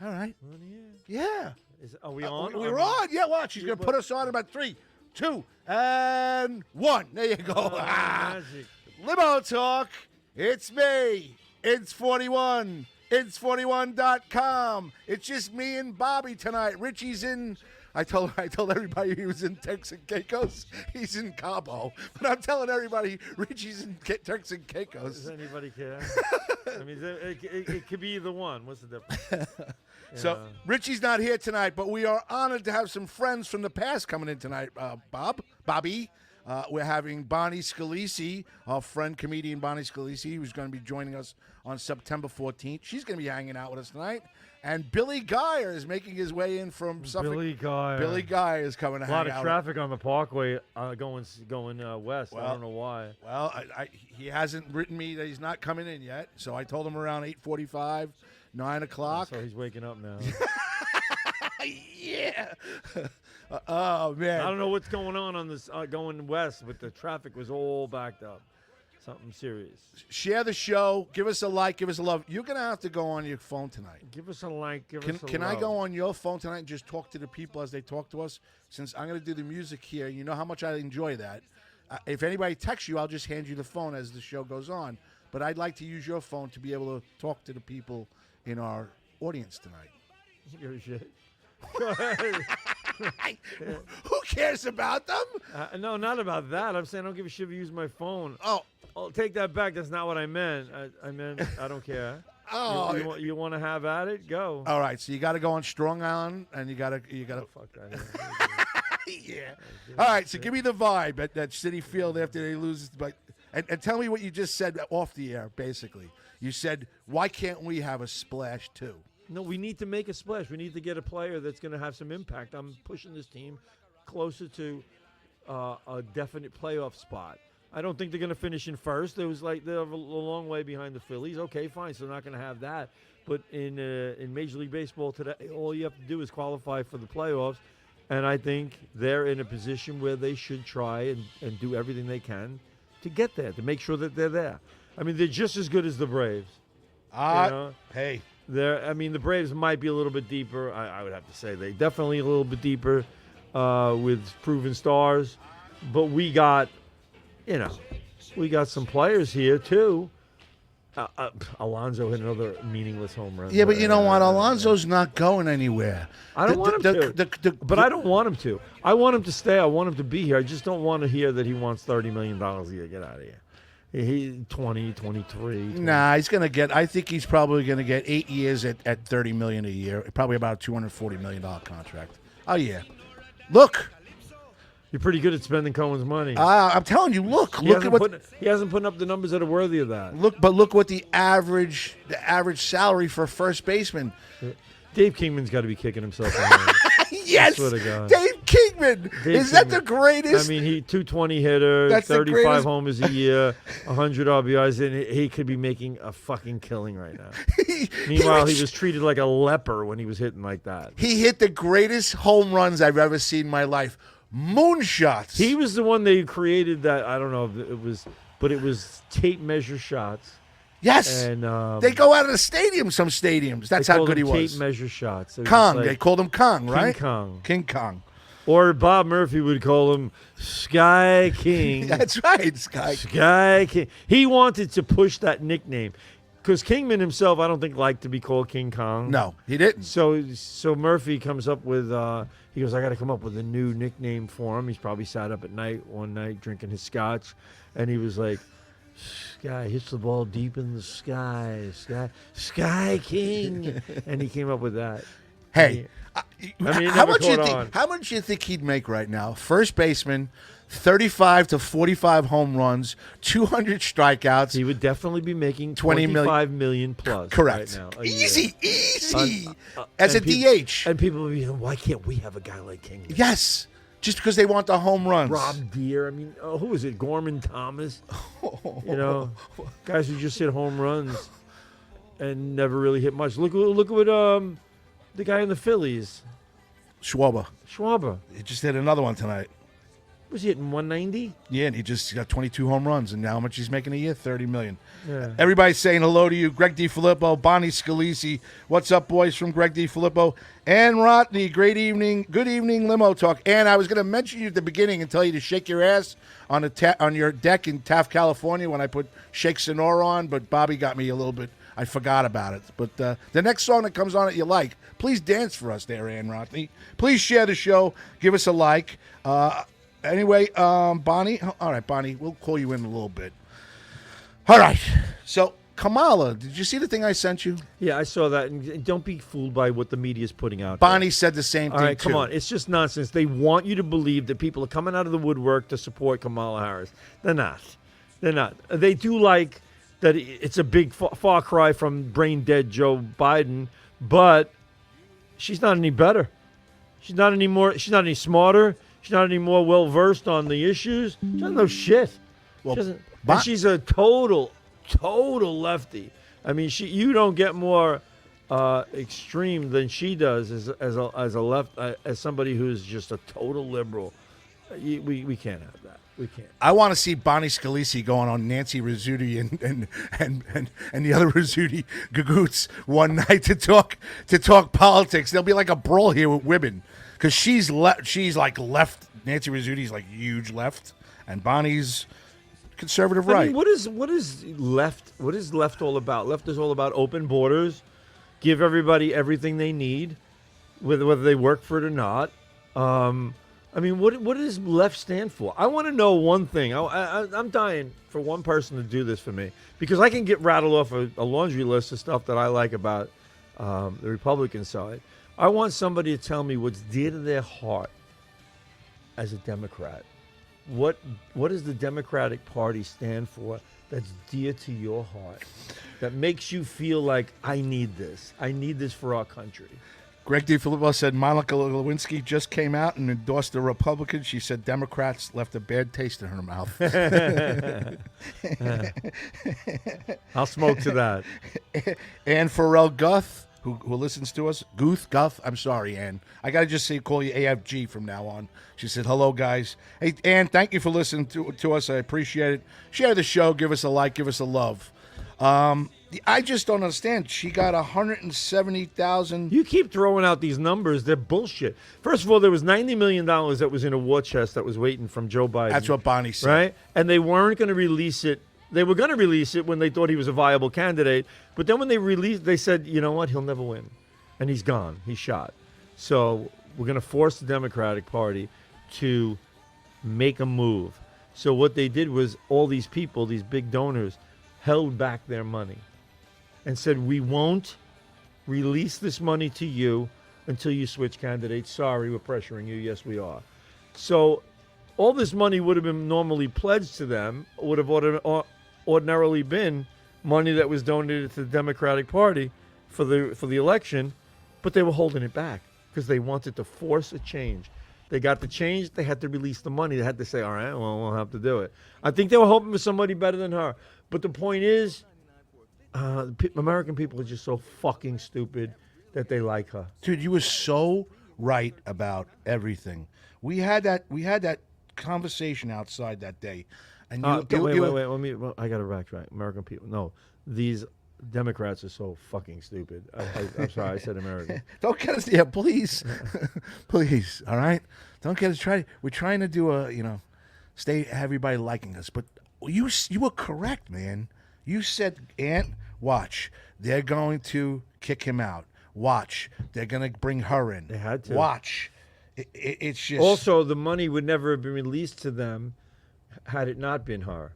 All right. On the air. Yeah. Are we on? We're on. Yeah, watch. She's going to put us on in about 3, 2, and 1. There you go. Magic. Limo Talk. It's me. It's 41. It's 41.com. It's just me and Bobby tonight. Richie's in. I told everybody he was in Turks and Caicos. He's in Cabo. But I'm telling everybody Richie's in Turks and Caicos. Does anybody care? I mean, it could be either one. What's the difference? So Richie's not here tonight, but we are honored to have some friends from the past coming in tonight. Bobby. We're having Bonnie Scalisi, our friend comedian Bonnie Scalisi, who's going to be joining us on September 14th. She's going to be hanging out with us tonight. And Billy Geyer is making his way in from Suffolk. Billy Geyer. Billy Geyer is coming to hang out. A lot of traffic on the Parkway going west. Well, I don't know why. Well, he hasn't written me that he's not coming in yet, so I told him around 8:45, 9 o'clock. So he's waking up now. Yeah. Oh, man. I don't know what's going on this going west, but the traffic was all backed up. Something serious. Share the show. Give us a like. Give us a love. You're going to have to go on your phone tonight. Give us a like. Give us a love. Can I go on your phone tonight and just talk to the people as they talk to us? Since I'm going to do the music here, you know how much I enjoy that. If anybody texts you, I'll just hand you the phone as the show goes on. But I'd like to use your phone to be able to talk to the people in our audience tonight. Your shit. Who cares about them? No, not about that. I'm saying I don't give a shit if you use my phone. Oh, I'll take that back. That's not what I meant. I meant I don't care. Oh, you want to have at it? Go. All right, so you got to go on Strong Island, and you got to. Oh, fuck that. Yeah. All right, so give me the vibe at that City Field after they lose. But and tell me what you just said off the air. Basically, you said, "Why can't we have a splash too?" No, we need to make a splash. We need to get a player that's going to have some impact. I'm pushing this team closer to a definite playoff spot. I don't think they're going to finish in first. It was like they're a long way behind the Phillies. Okay, fine. So they're not going to have that. But in Major League Baseball today, all you have to do is qualify for the playoffs. And I think they're in a position where they should try and do everything they can to get there, to make sure that they're there. I mean, they're just as good as the Braves. Hey. The Braves might be a little bit deeper. I would have to say they definitely a little bit deeper with proven stars. But we got some players here too. Alonso hit another meaningless home run. Yeah, but you know what? Alonso's not going anywhere. I don't want him to. But I don't want him to. I want him to stay. I want him to be here. I just don't want to hear that he wants $30 million a year. Get out of here. He 20, 23. 20. Nah, he's going to get. I think he's probably going to get 8 years at $30 million a year. Probably about a $240 million contract. Oh yeah, look. You're pretty good at spending Cohen's money. I'm telling you. Look he at what he hasn't put up the numbers that are worthy of that. Look what the average salary for a first baseman. Dave Kingman's got to be kicking himself. Yes, Dave Kingman. Is that the greatest? I mean, he 220 hitter, That's 35 homers a year, 100 RBIs, and he could be making a fucking killing right now. Meanwhile, he was treated like a leper when he was hitting like that. He hit the greatest home runs I've ever seen in my life. Moonshots. He was the one they created that. I don't know if it was, but it was tape measure shots. Yes, and they go out of the stadium. Some stadiums. That's how good he was. Tape measure shots. Kong. They called him Kong, right? King Kong. Or Bob Murphy would call him Sky King. That's right, Sky King. He wanted to push that nickname because Kingman himself, I don't think, liked to be called King Kong. No, he didn't. So Murphy comes up with. He goes, I got to come up with a new nickname for him. He's probably sat up at night one night drinking his scotch, and he was like, Sky hits the ball deep in the sky, Sky King, and he came up with that. Hey, how much do you think he'd make right now? First baseman, 35 to 45 home runs, 200 strikeouts. He would definitely be making $25 million plus. Correct. Right now, easy. As a DH. And people would be, why can't we have a guy like King? Yes. Just because they want the home runs. Rob Deere. I mean, who is it? Gorman Thomas. Guys who just hit home runs and never really hit much. Look what the guy in the Phillies. Schwarber. He just hit another one tonight. Was he hitting 190? Yeah, and he just got 22 home runs, and now how much he's making a year? $30 million. Yeah. Everybody's saying hello to you. Greg DiFilippo, Bonnie Scalisi. What's up, boys, from Greg DiFilippo. Ann Rotney, great evening. Good evening, Limo Talk. Ann, I was going to mention you at the beginning and tell you to shake your ass on on your deck in Taft, California when I put Shake Sonora on, but Bobby got me a little bit. I forgot about it. But the next song that comes on that you like, please dance for us there, Ann Rotney. Please share the show. Give us a like. Anyway, Bonnie. All right, Bonnie, we'll call you in a little bit. All right. So, Kamala, did you see the thing I sent you? Yeah, I saw that. And don't be fooled by what the media is putting out. Bonnie said the same All thing, right, too. come on. It's just nonsense. They want you to believe that people are coming out of the woodwork to support Kamala Harris. They're not. They're not. They do like that it's a big far cry from brain-dead Joe Biden, but she's not any better. She's not any more. She's not any smarter. She's not any more well-versed on the issues. She doesn't know shit. Well, and she's a total lefty. I mean, you don't get more extreme than she does as somebody who's just a total liberal. We can't have that. We can't. I want to see Bonnie Scalisi going on Nancy Rizzuti and the other Rizzuti Gagoots one night to talk politics. There'll be like a brawl here with women because she's like left. Nancy Rizzuti's like huge left, and Bonnie's conservative right. I mean, what is left? What is left all about? Left is all about open borders, give everybody everything they need, whether they work for it or not. I mean, what does left stand for? I want to know one thing. I'm dying for one person to do this for me because I can get rattled off a laundry list of stuff that I like about the Republican side. I want somebody to tell me what's dear to their heart as a Democrat. What does the Democratic Party stand for that's dear to your heart, that makes you feel like I need this? I need this for our country. Greg DiFilippo said Monica Lewinsky just came out and endorsed the Republicans. She said Democrats left a bad taste in her mouth. I'll smoke to that. Ann Farrell Guth, who listens to us. Guth. I'm sorry, Ann. I got to just call you AFG from now on. She said, hello, guys. Hey, Ann, thank you for listening to us. I appreciate it. Share the show. Give us a like. Give us a love. I just don't understand. She got 170,000. You keep throwing out these numbers. They're bullshit. First of all, there was $90 million that was in a war chest that was waiting from Joe Biden. That's what Bonnie said. Right? And they weren't going to release it. They were going to release it when they thought he was a viable candidate. But then when they released, they said, you know what? He'll never win. And he's gone. He's shot. So we're going to force the Democratic Party to make a move. So what they did was all these people, these big donors, held back their money and said, we won't release this money to you until you switch candidates. Sorry, we're pressuring you. Yes, we are. So all this money would have been normally pledged to them, would have ordinarily been money that was donated to the Democratic Party for the election, but they were holding it back because they wanted to force a change. They got the change. They had to release the money. They had to say, all right, well, we'll have to do it. I think they were hoping for somebody better than her. But the point is, American people are just so fucking stupid that they like her. Dude, you were so right about everything. We had that conversation outside that day. And wait. I got to backtrack. American people. No, these Democrats are so fucking stupid. I'm sorry, I said American. Don't get us, yeah, please. Please, all right? Don't get us we're trying to do have everybody liking us. But you were correct, man. You said, Aunt, watch. They're going to kick him out. Watch. They're going to bring her in. They had to. Watch. It's just... Also, the money would never have been released to them had it not been her,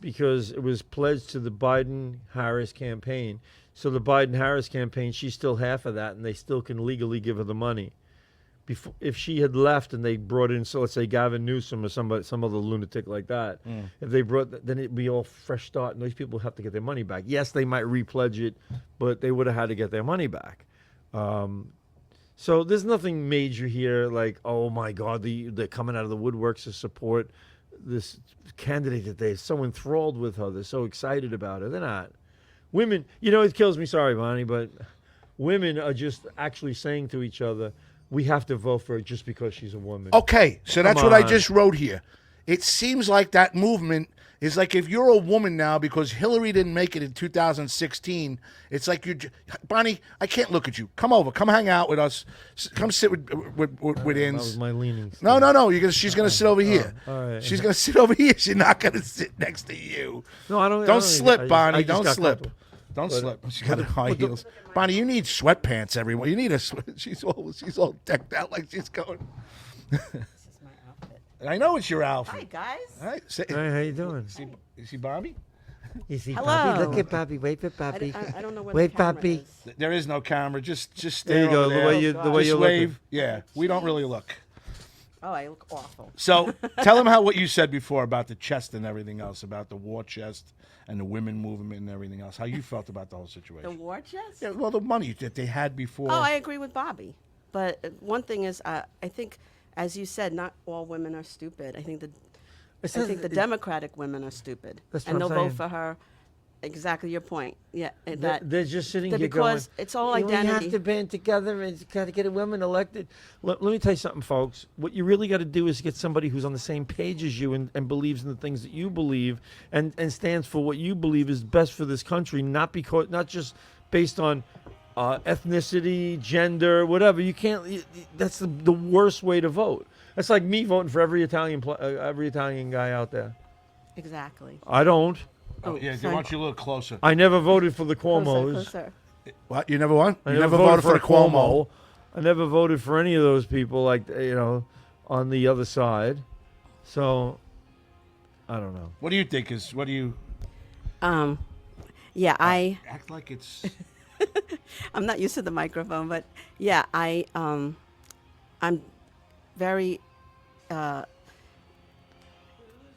because it was pledged to the Biden-Harris campaign. So the Biden-Harris campaign, she's still half of that, and they still can legally give her the money. If she had left and they brought in, so let's say Gavin Newsom or some other lunatic like that, if they brought, then it'd be all fresh start, and those people would have to get their money back. Yes, they might repledge it, but they would have had to get their money back. So there's nothing major here, like, oh my God, they're coming out of the woodworks to support this candidate that they're so enthralled with her. They're so excited about her. They're not. Women, it kills me, sorry, Bonnie, but women are just actually saying to each other, we have to vote for her just because she's a woman. Okay, so that's Come what I on. just wrote here. It seems like that movement is like if you're a woman now because Hillary didn't make it in 2016. It's like Bonnie. I can't look at you. Come over. Come hang out with us. Come sit with That Inns. was my leanings. No. She's gonna sit over here. all right. She's gonna sit over here. She's not gonna sit next to you. No, I don't. Don't slip, Bonnie. I just Don't got slip. comfortable. Don't But- slip. She got but- high but the- heels. Bonnie, you need sweatpants. Everyone, you need a. She's all decked out like she's going. This is my outfit. I know it's your outfit. Hi, guys. All right, say, Hey, how you doing? you see Bobby? You see, Hello. Bobby? Look at Bobby. Wave at I, Bobby. I don't know where Wave, the camera Bobby. is. There is no camera. Just There stare you go. over The there. way you, God. the way Just you wave. look. Yeah, we don't really look. Oh, I look awful. So tell them what you said before about the chest and everything else, about the war chest and the women movement and everything else. How you felt about the whole The situation? war chest? Yeah, well, the money that they had before. Oh, I agree with Bobby. But one thing is, I think, as you said, not all women are stupid. I think the Democratic women are stupid, That's and what they'll I'm vote saying. for her. Exactly your point. Yeah, They're just sitting here going, because it's all We identity. have to band together and got to get a woman elected. Let me tell you something, folks. What you really got to do is get somebody who's on the same page as you and believes in the things that you believe and stands for what you believe is best for this country, not just based on ethnicity, gender, whatever. You can't. That's the worst way to vote. That's like me voting for every Italian guy out there. Exactly. I don't. Oh, yeah, they want you a little closer. I never voted for the Closer, Cuomos. closer. What? You never won? I You never voted for a Cuomo. I never voted for any of those people, like, on the other side. So, I don't know. What do you think is? What do you Yeah, act like? It's I'm not used to the microphone, but yeah, I'm very.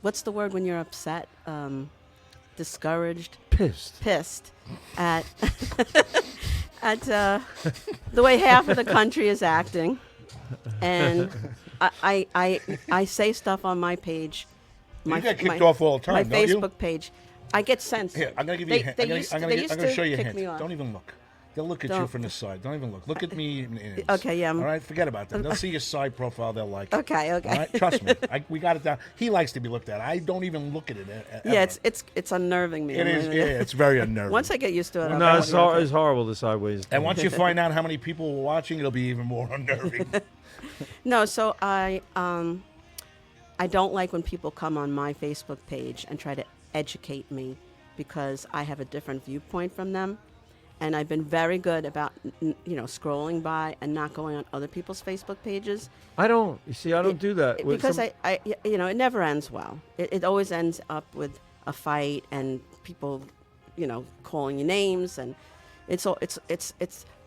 What's the word when you're upset? Discouraged, Pissed. at at the way half of the country is acting, and I say stuff on my page, you get kicked off all the time, my don't you? Facebook page. I get censored. Here, I'm gonna give you a hint. I'm gonna used show you a kick hint. me off. Don't even look. They'll look at you Don't. from the side. Don't even look. Look at me. In it. Okay, yeah, All right, forget about that. They'll see your side profile. They'll like it. Okay, okay. All right, trust me. We got it down. He likes to be looked at. I don't even look at it. Yeah, ever. it's unnerving me. It is. Yeah, it's very unnerving. Once I get used to it, I'll No, go it's, with it. it's horrible, the sideways. and once you find out how many people were watching, it'll be even more unnerving. No, so I don't like when people come on my Facebook page and try to educate me because I have a different viewpoint from them, and I've been very good about scrolling by and not going on other people's Facebook pages I don't. You see, I don't do that. With because some- it never ends well. It always ends up with a fight and people, calling you names, and it's.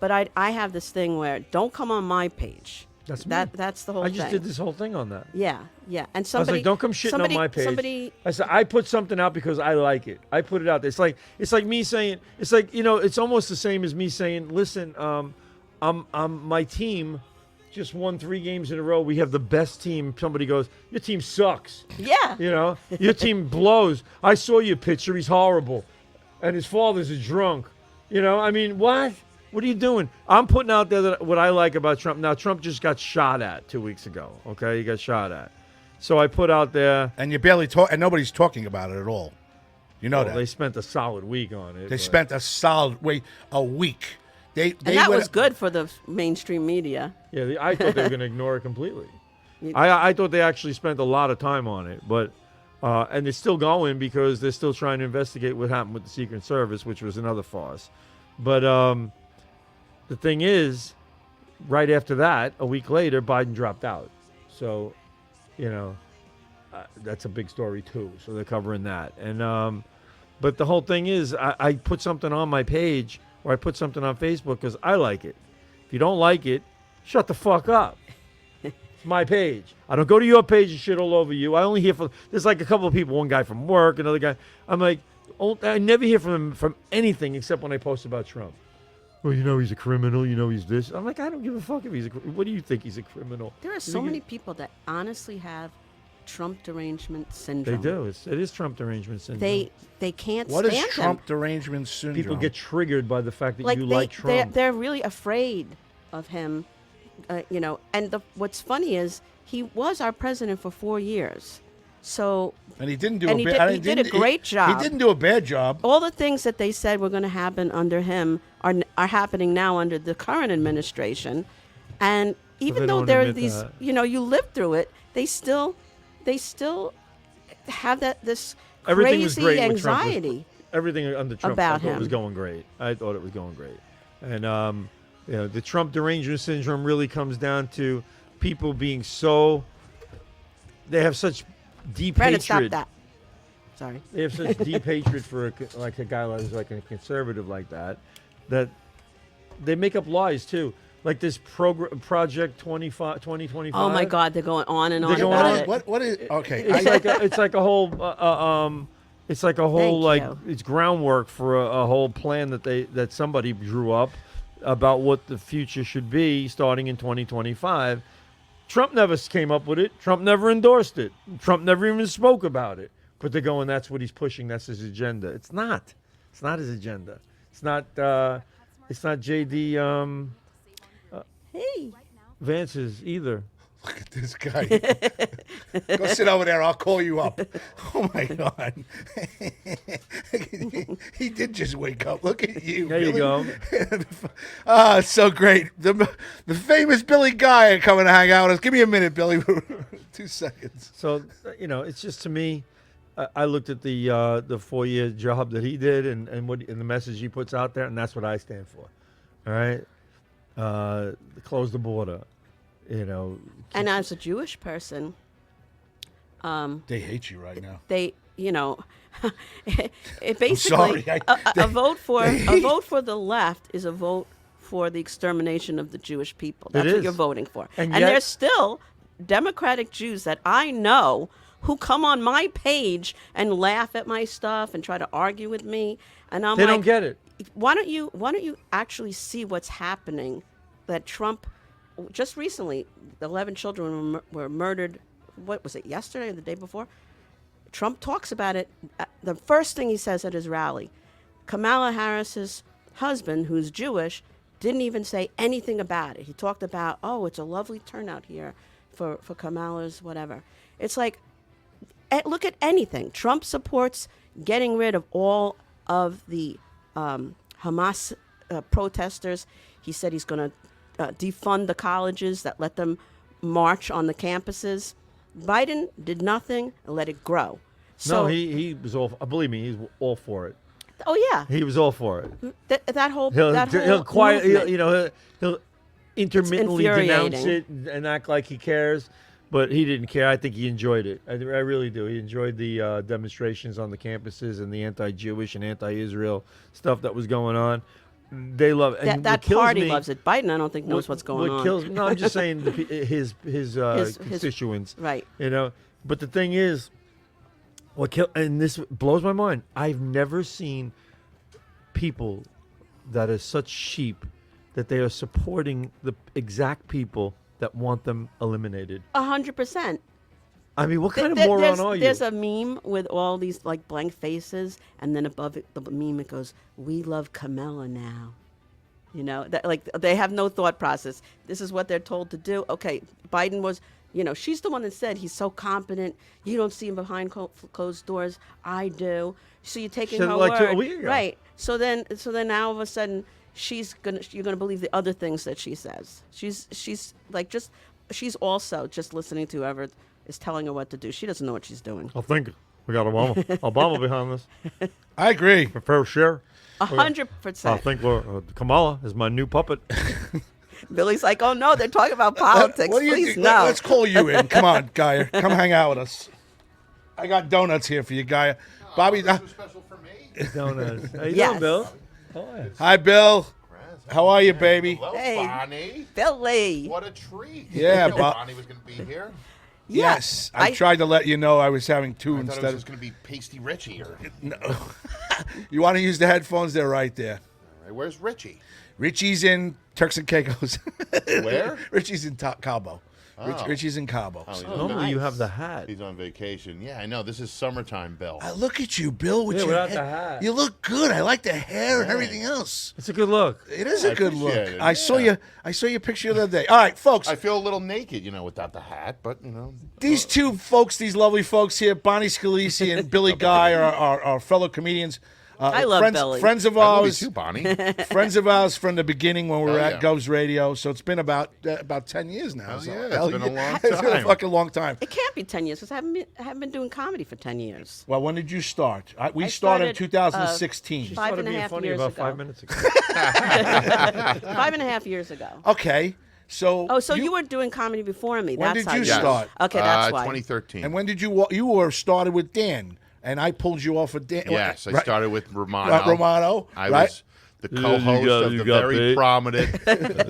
But I have this thing where don't come on my page. That's me. That's the whole I thing. just did this whole thing on that. Yeah, and I was somebody like, don't come shitting on my page. Somebody, I said, I put something out because I like it. I put it out there. It's like me saying, it's almost the same as me saying, listen, my team just won 3 games in a row. We have the best team. Somebody goes, your team sucks. yeah, Your team blows. I saw your picture. He's horrible. And his father's a drunk. I mean, what? What are you doing? I'm putting out there what I like about Trump. Now, Trump just got shot at 2 weeks ago. Okay, he got shot at. So I put out there. and you barely talk, and nobody's talking about it at all. You know Well, that they spent a solid week on it. they but- spent a solid a week. They and that went- was good for the mainstream media. Yeah, I thought they were going to ignore it completely. You- I thought they actually spent a lot of time on it, but and it's still going because they're still trying to investigate what happened with the Secret Service, which was another farce. But the thing is, right after that, a week later, Biden dropped out. So, that's a big story too. So they're covering that. And but the whole thing is, I put something on my page or I put something on Facebook because I like it. If you don't like it, shut the fuck up. It's my page. I don't go to your page and shit all over you. I only hear from, there's like a couple of people, one guy from work, another guy. I'm like, I never hear from him from anything except when I post about Trump. Well, he's a criminal. He's this. I'm like, I don't give a fuck if he's a criminal. What do you think he's a criminal? There are You so think many people that honestly have Trump derangement They syndrome. do. It is Trump derangement syndrome. They can't What stand is him. Trump derangement syndrome? People get triggered by the fact that you they, like Trump. They're really afraid of him And what's funny is he was our president for 4 years. So And he didn't do And a he bad. did- he did a great job. He didn't do a bad job. all the things that they said were going to happen under him are happening now under the current administration. And even they though don't there are admit these, that. you live through it, they still have this Everything was crazy great with Trump. anxiety. Everything under Trump About I thought was him. going great. I thought it was going great. And the Trump derangement syndrome really comes down to people being they have such deep Brandon, stop hatred. that. Sorry. They have such deep hatred for a guy who's like a conservative like that they make up lies too. Like this Project 2025. Oh my God, they're going on and They're on going about on. it. What is okay? It's like a whole Thank like you. it's groundwork for a whole plan that somebody drew up about what the future should be starting in 2025. Trump never came up with it. Trump never endorsed it. Trump never even spoke about it. But they're going, that's what he's pushing. That's his agenda. It's not. It's not his agenda. It's not. It's not J.D. Hey. Vance's either. Look at this guy. Go sit over there. I'll call you up. Oh my God. He did just wake up. Look at you. There you Billy. go. It's so great. The famous Billy Guy coming to hang out with us. Give me a minute, Billy. 2 seconds. So it's just to me. I looked at the 4-year job that he did and the message he puts out there, and that's what I stand for. All right, close the border. And as a Jewish person, They hate you right now. they, it basically sorry, a vote for the left is a vote for the extermination of the Jewish people. That's what is. you're voting for. And And yet- there's still Democratic Jews that I know who come on my page and laugh at my stuff and try to argue with me, and I'm They like, don't get it. why don't you actually see what's happening? That Trump just recently, 11 children were murdered. What was it, yesterday or the day before? Trump talks about it. The first thing he says at his rally, Kamala Harris's husband, who's Jewish, didn't even say anything about it. He talked about, oh, it's a lovely turnout here for Kamala's whatever. It's like, look at anything. Trump supports getting rid of all of the Hamas protesters. He said he's going to defund the colleges that let them march on the campuses. Biden did nothing and let it grow. So, No, he was all. Believe me, he's all for it. oh yeah, He was all for it. that whole He'll quiet. movement. He'll intermittently denounce infuriating. it and act like he cares, but he didn't care. I think he enjoyed it. I really do. He enjoyed the demonstrations on the campuses and the anti-Jewish and anti-Israel stuff that was going on. They love it. And that what kills party me- loves it. Biden, I don't think knows what's going what on. Kills, no, I'm just saying his constituents. Right. But the thing is, and this blows my mind. I've never seen people that are such sheep that they are supporting the exact people that want them eliminated. 100%. I mean, what kind of There- moron are you? There's a meme with all these like blank faces, and then above it, the meme it goes, "We love Kamala now." Like they have no thought process. This is what they're told to do. Okay, Biden was, she's the one that said he's so competent. You don't see him behind closed doors. I do. So you're taking Said it her like word, a week ago. right? So then now all of a sudden you're gonna believe the other things that she says. She's like she's also just listening to whoever is telling her what to do. She doesn't know what she's doing. I think we got Obama behind this. I agree. For fair share. 100%. I think Kamala is my new puppet. Billy's like, oh no, they're talking about politics. What do you Please do? no. Let's call you in. Come on, Gaia. Come hang out with us. I got donuts here for you, Gaia. Bobby. Special for me. Donuts. How you Yes. doing, Bill? Oh, yeah. Hi, Bill. How are you, baby? Hello, Hey. Bonnie. Billy. What a treat. Yeah, I didn't know Bob- Bonnie was going to be here. Yeah, Yes. I tried to let you know I was having two I thought it instead was of. just going to be Pasty Richie. Or, No. You want to use the headphones? They're right there. all right, where's Richie? Richie's in Turks and Caicos. Where? Richie's in Cabo. Oh. Richie's in Cabo. Oh, he's Oh, on Normally nice. you have the hat. He's on vacation. Yeah, I know. This is summertime, Bill. Look at you, Bill, with Yeah, your without hair. the hat. You look good. I like the hair and Thanks. everything else. It's a good look. It is I a good look. appreciate it, I saw yeah. you. I saw your picture the other day. All right, folks. I feel a little naked, without the hat, but These two folks, these lovely folks here, Bonnie Scalisi and Billy Guy, are our fellow comedians. I love friends, Billy. Friends of I love you ours. too, Bonnie. Friends of ours from the beginning when we were Hell at yeah. Govs Radio. So it's been about 10 years now. Hell so yeah, it's hell been a long It's been a time. fucking long time. It can't be 10 years because I haven't been doing comedy for 10 years. Well, when did you start? We I started in started, 2016. She Five started and a being half funny years about ago. 5 minutes ago. 5.5 years ago. Okay. So Oh, so you were doing comedy before me. When That's did how you Yes. start? Okay, that's why. 2013. And when did you were started with Dan, and I pulled you off of Dan. Yes, I right? started with Romano. Romano. I right? was the co-host of you the got very paid. prominent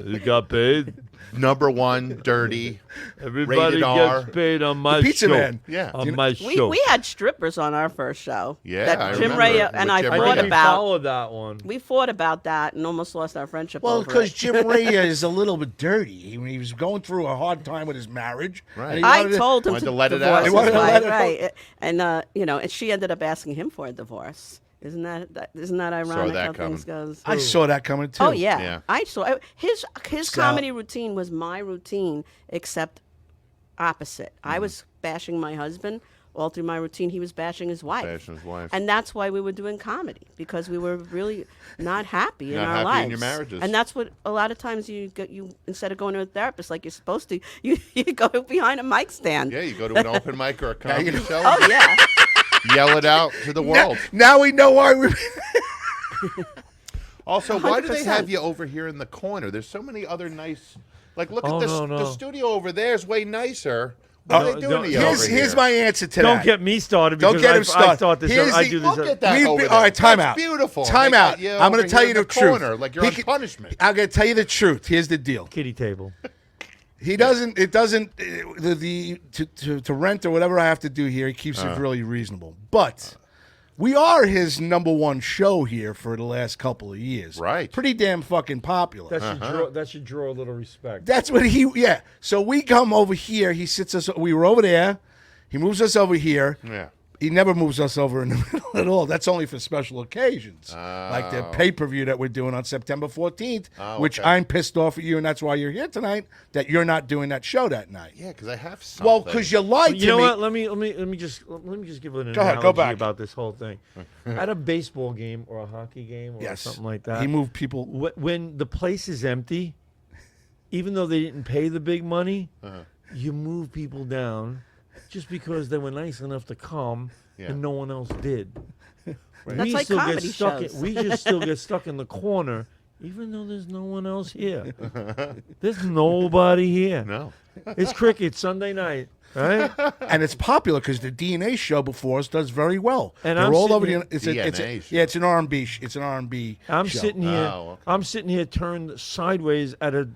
You got paid. #1 dirty. Everybody Rated R. gets paid on my Pizza show. Man. Yeah. On You know- my show. We had strippers on our first show. Yeah, that I Jim remember Ray with and I Jim I Ray. fought think we about. followed that one. We fought about that and almost lost our friendship. Well, over because it. Jim Ray is a little bit dirty. He was going through a hard time with his marriage. Right. and he I wanted to- told him wanted to to let it divorce out. his He wanted to wife, let it out. right? And she ended up asking him for a divorce. Isn't that ironic that how things coming. goes? I saw that coming too. Oh yeah. Yeah. I saw his So- comedy routine was my routine, except opposite. I was bashing my husband all through my routine. He was bashing his wife. Bashing his wife. And that's why we were doing comedy, because we were really not happy in Not our happy lives. in your marriages. And that's what a lot of times you instead of going to a therapist like you're supposed to, you go behind a mic stand. Yeah, you go to an open mic or a comedy show, Oh yeah. yell it out to the world. Now we know why we. Also, why do they 100%. have you over here in the corner? There's so many other nice. Like, look Oh, at this. no, no. The studio over there is way nicer. What are they doing to you Here's, over here's here? my answer to Don't that. get me started Don't because get him I started. thought this. Here's I the- do this. Look at that We've over been- there. all right, time That's out. beautiful. Time They got out. you I'm over going to tell here you in the truth. corner, like you're on punishment. I'm going to tell you the truth. Here's the deal. Kitty table. He doesn't. It doesn't. To rent or whatever I have to do here, he keeps it really reasonable. But we are his #1 show here for the last couple of years. Right. Pretty damn fucking popular. That should draw a little respect. That's what he. Yeah. So we come over here. He sits us. We were over there. He moves us over here. Yeah. He never moves us over in the middle at all. That's only for special occasions, like the pay-per-view that we're doing on September 14th, which okay. I'm pissed off at you, and that's why you're here tonight. That you're not doing that show that night. Yeah, because I have something. Well, because you lied to You know me. what? Let me just give an Go ahead, analogy go back. about this whole thing. At a baseball game or a hockey game or Yes. something like that. He moved people. When the place is empty, even though they didn't pay the big money, you move people down just because they were nice enough to come Yeah. and no one else did. That's like comedy shows. We just still get stuck in the corner, even though there's no one else here. There's nobody here. No. It's cricket Sunday night, right? And it's popular because the DNA show before us does very well. And They're I'm all sitting over here- the. It's DNA show. yeah, it's an R&B. It's an R&B. I'm show. sitting here. Oh, okay. I'm sitting here turned sideways at a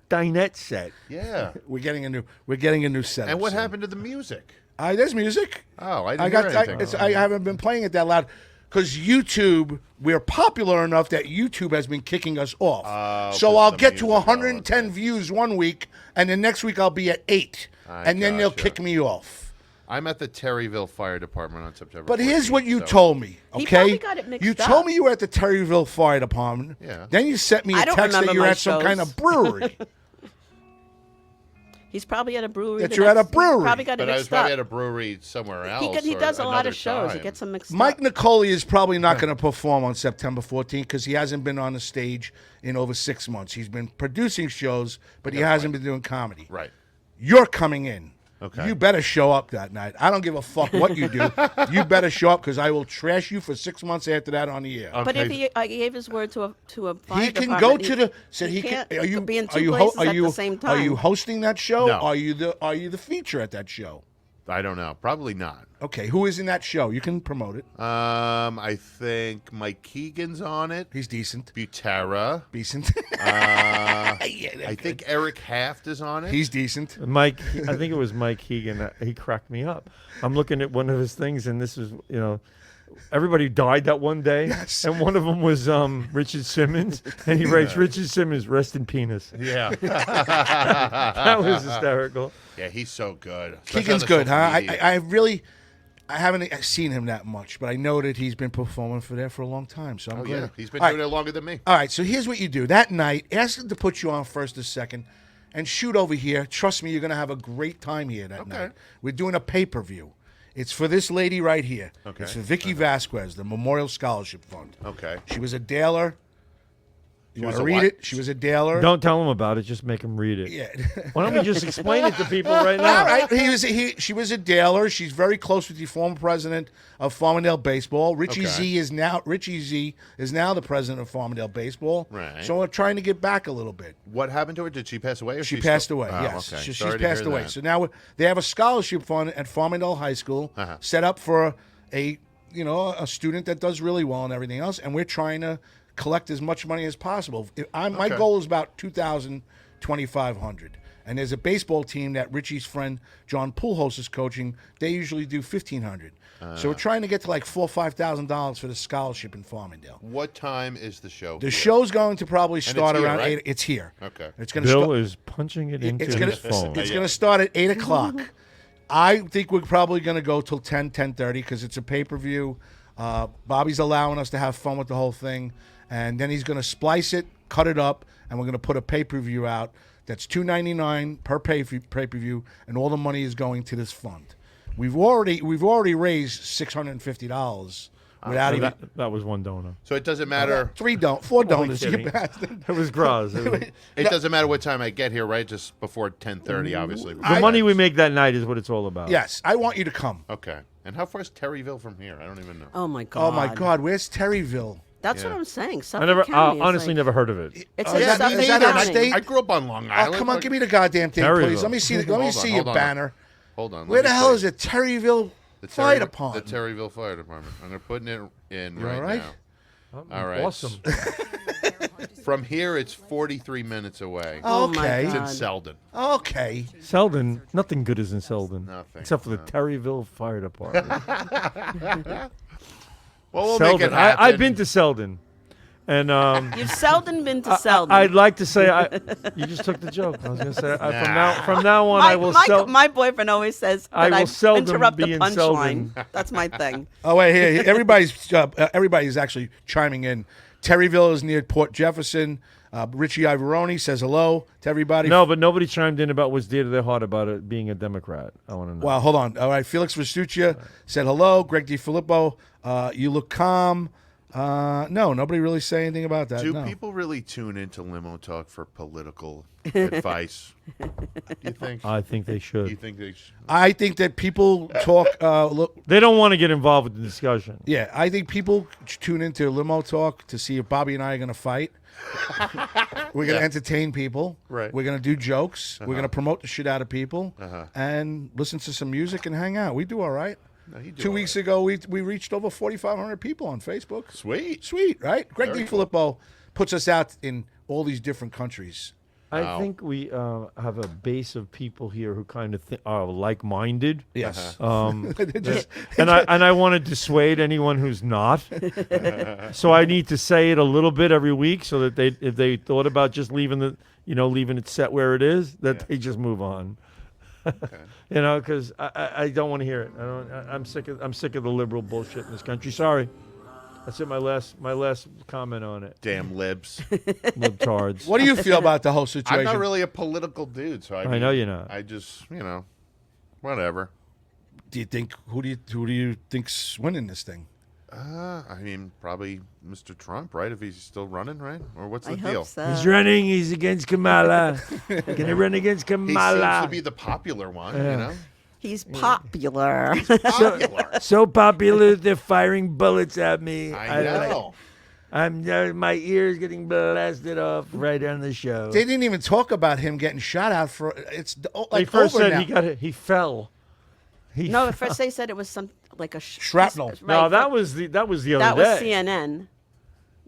dinette set. Yeah. We're getting a new setup. And what soon. happened to the music? There's music. Oh, I didn't I hear got. anything. I haven't been playing it that loud because YouTube. We're popular enough that YouTube has been kicking us off. Oh, so 'cause I'll the get to music. 110 Oh, okay. views one week, and the next week I'll be at 8, and then they'll gotcha. kick me off. I'm at the Terryville Fire Department on September. But here's 14th, what you so- told me. He Okay, probably got it mixed you up. told me you were at the Terryville Fire Department. Yeah. Then you sent me I a don't text that remember you're my at some kind shows. of brewery. He's probably at a brewery. That the you're at a next- he brewery. Probably got it But I was mixed probably up. at a brewery somewhere else. He or does a lot another of shows. He time. gets them mixed Mike up. Nicoli is probably not going to perform on September 14th because he hasn't been on the stage in over 6 months. He's been producing shows, but he hasn't been doing comedy. Right. You're coming in. Okay. You better show up that night. I don't give a fuck what you do. You better show up because I will trash you for 6 months after that on the air. But if Okay. he gave his word to a fire He can department, go to the. Said he can't can. Are you be in are two you places are at you the same are time. you hosting that show? No. Are you the feature at that show? I don't know. Probably not. Okay, who is in that show? You can promote it. I think Mike Keegan's on it. He's decent. Butera. Decent. I think Eric Haft is on it. He's decent. Mike, I think it was Mike Keegan. He cracked me up. I'm looking at one of his things, and this is, everybody died that one day. Yes. And one of them was Richard Simmons, and he writes, "Richard Simmons, rest in penis." Yeah. That was hysterical. Yeah, he's so good. Especially Keegan's on the good, huh? social media. I haven't seen him that much, but I know that he's been performing for there for a long time. So I'm Oh, glad. yeah. He's been All doing right. it longer than me. All right, so here's what you do. That night, ask them to put you on first or second and shoot over here. Trust me, you're going to have a great time here that night. We're doing a pay-per-view. It's for this lady right here. Okay. It's for Vicky Vasquez, the Memorial Scholarship Fund. Okay. She was a Daler. You want was to a read what? it? She was a Daler. Don't tell him about it. Just make him read it. Yeah. Why don't we just explain it to people right now? All right. She was a Daler. She's very close with the former president of Farmingdale Baseball. Richie Z is now the president of Farmingdale Baseball. Right. So we're trying to get back a little bit. What happened to her? Did she pass away? Or She she's passed still- away. Oh, Yes, okay. she's Sorry to passed hear away. that. So now they have a scholarship fund at Farmingdale High School set up for a student that does really well and everything else, and we're trying to collect as much money as possible. My goal is about $2,500. And there's a baseball team that Richie's friend John Poolhouse is coaching. They usually do $1,500. So we're trying to get to like $4,000 or $5,000 for the scholarship in Farmingdale. What time is the show? The show's going to probably start here, around right? 8. It's here. Okay. It's going to Bill start. is punching it into It's his phone. going to start at 8 o'clock. I think we're probably going to go till 10:30 because it's a pay-per-view. Bobby's allowing us to have fun with the whole thing. And then he's going to splice it, cut it up, and we're going to put a pay-per-view out that's $2.99 per pay-per-view, and all the money is going to this fund. We've already raised $650 without So even that was one donor. So it doesn't matter. 4 donors. kidding. You bastard. It was Graz. It was- It doesn't matter what time I get here, right? Just before 10:30, obviously. the money we make that night is what it's all about. Yes, I want you to come. Okay. And how far is Terryville from here? I don't even know. Oh my God. Oh my God, where's Terryville? That's Yeah. what I'm saying. I Suffolk never, County is honestly, like, never heard of it. It's Oh, a yeah, Suffolk is that County. a state? I grew up on Long Oh, Island. come on, give me the goddamn thing, please. Terryville. Let me see. Let me Hold on, see hold your on. banner. Hold on. Where the hell is it? Terryville Fire The Department. Terryville Fire Department. I'm putting it in You right, all right? now. All right. Awesome. From here, it's 43 minutes away. Oh my Okay. It's in God. Selden. Okay. Selden, nothing good is in Selden. Nothing, Except for the Terryville Fire Department. Well, we'll make Selden. it happen. I've been to Selden. And You've seldom been to Selden. I'd like to say, you just took the joke. I was going to say, from now on, I will sell. my boyfriend always says I that will I seldom interrupt be the in punchline. Selden. That's my thing. Oh wait, here everybody's actually chiming in. Terryville is near Port Jefferson. Richie Ivoroni says hello to everybody. No, but nobody chimed in about what's dear to their heart about it being a Democrat. I want to know. Well, hold on. All right, Felix Vestuccia said hello. Greg DiFilippo, you look calm. No, nobody really say anything about that. Do no. people really tune into Limo Talk for political advice? You think? I think they You should. think they should? I think that people talk. Look, They don't want to get involved with the discussion. yeah, I think people tune into Limo Talk to see if Bobby and I are going to fight. We're going to entertain people. Right. We're going to do jokes. We're going to promote the shit out of people Uh-huh. and listen to some music and hang out. We do all right. No, you do 2 all weeks ago, we reached over 4,500 people on Facebook. Sweet. Sweet, right? Greg Very DiFilippo puts us out in all these different countries. I Wow. think we have a base of people here who kind of are like-minded. Yes. Just- and I want to dissuade anyone who's not. So I need to say it a little bit every week, so that if they thought about just leaving it set where it is, that they just move on. Because I don't want to hear it. I'm sick of the liberal bullshit in this country. Sorry. That's it. My last comment on it. Damn libs. Libtards. What do you feel about the whole situation? I'm not really a political dude, so I know you're not. I just, whatever. Do you think who do you think's winning this thing? I mean, probably Mr. Trump, right? If he's still running, right? Or what's the I deal? hope so. He's running. He's against Kamala. Gonna run against He Kamala. seems to be the popular one, you know? He's popular. Popular. So popular, they're firing bullets at me. I know. My ears getting blasted off right on the show. They didn't even talk about him getting shot out for it's They like first over said now. he fell. No, at first they said it was some like a Shrapnel. Right, No, that was the other that was day. CNN.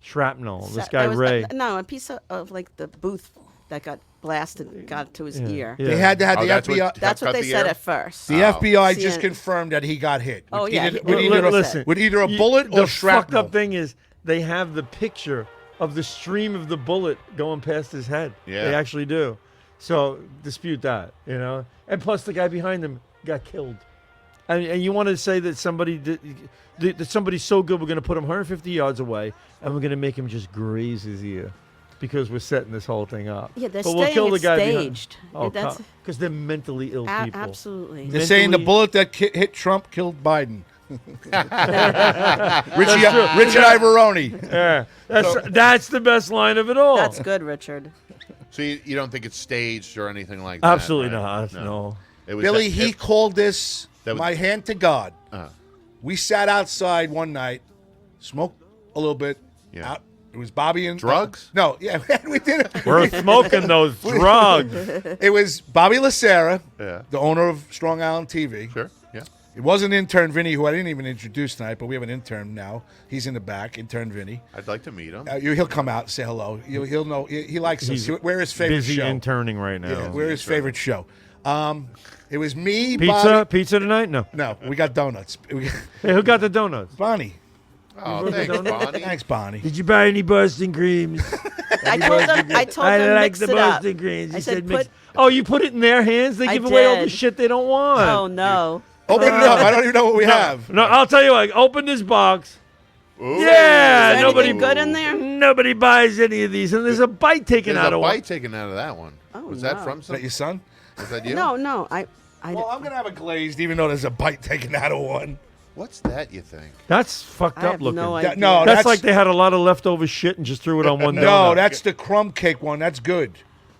Shrapnel. This So- guy there was Ray. no, a piece of like the booth that got blasted got to his ear. Yeah. They had to have the that's FBI. what- That's what cut they the said ear? at first. The Oh. FBI just CNN. confirmed that he got hit. Oh, with yeah, either, he- with, either Listen, with either a bullet or the shrapnel. fucked up thing is they have the picture of the stream of the bullet going past his head. Yeah. They actually do. So dispute that, you know. And plus, the guy behind him got killed. And you want to say that somebody that somebody's so good, we're going to put him 150 yards away, and we're going to make him just graze his ear because we're setting this whole thing up. Yeah, they're But we'll saying kill the it's guy staged. Oh, That's because they're mentally ill people. absolutely. They're saying the mentally- bullet that hit Trump killed Biden. Richie Ivoroni. Yeah, that's the best line of it all. That's good, Richard. So you don't think it's staged or anything like that? Absolutely right? not. No. It was Billy, that- he called this that was- my hand to God. Uh-huh. We sat outside one night, smoked a little bit. Yeah. Out. It was Bobby and Drugs? No, yeah, we did it. We're smoking those drugs. It was Bobby Lacera, Yeah. the owner of Strong Island TV. Sure. Yeah. It wasn't intern Vinny, who I didn't even introduce tonight, but we have an intern now. He's in the back, intern Vinny. I'd like to meet him. He'll come out and say hello. He'll know. He likes He's us. We're his favorite Busy show. interning right now. Yeah, we're his favorite show. It was me, Pizza? Bobby. Pizza tonight? No. No, we got donuts. Hey, who got the donuts? Bonnie. Oh, thanks, Bonnie. Thanks, Bonnie. Did you buy any Boston creams? I told them mix it up. creams. I said mix. put. Oh, you put it in their hands? They I give away all the did. shit they don't want. Oh no. Open it up. I don't even know what we have. No, I'll tell you what. Open this box. Ooh. Yeah, Is there nobody anything good in there? Nobody buys any of these, and there's a bite taken There's out a of bite one. taken out of that one. Oh, Was that no. from Is that your some? son? Was that you? No. I Well, I'm gonna have a glazed, even though there's a bite taken out of one. What's that? You think? That's fucked I up have looking. no That- idea. no, That's like they had a lot of leftover shit and just threw it on one No, donut. that's the crumb cake one. That's good.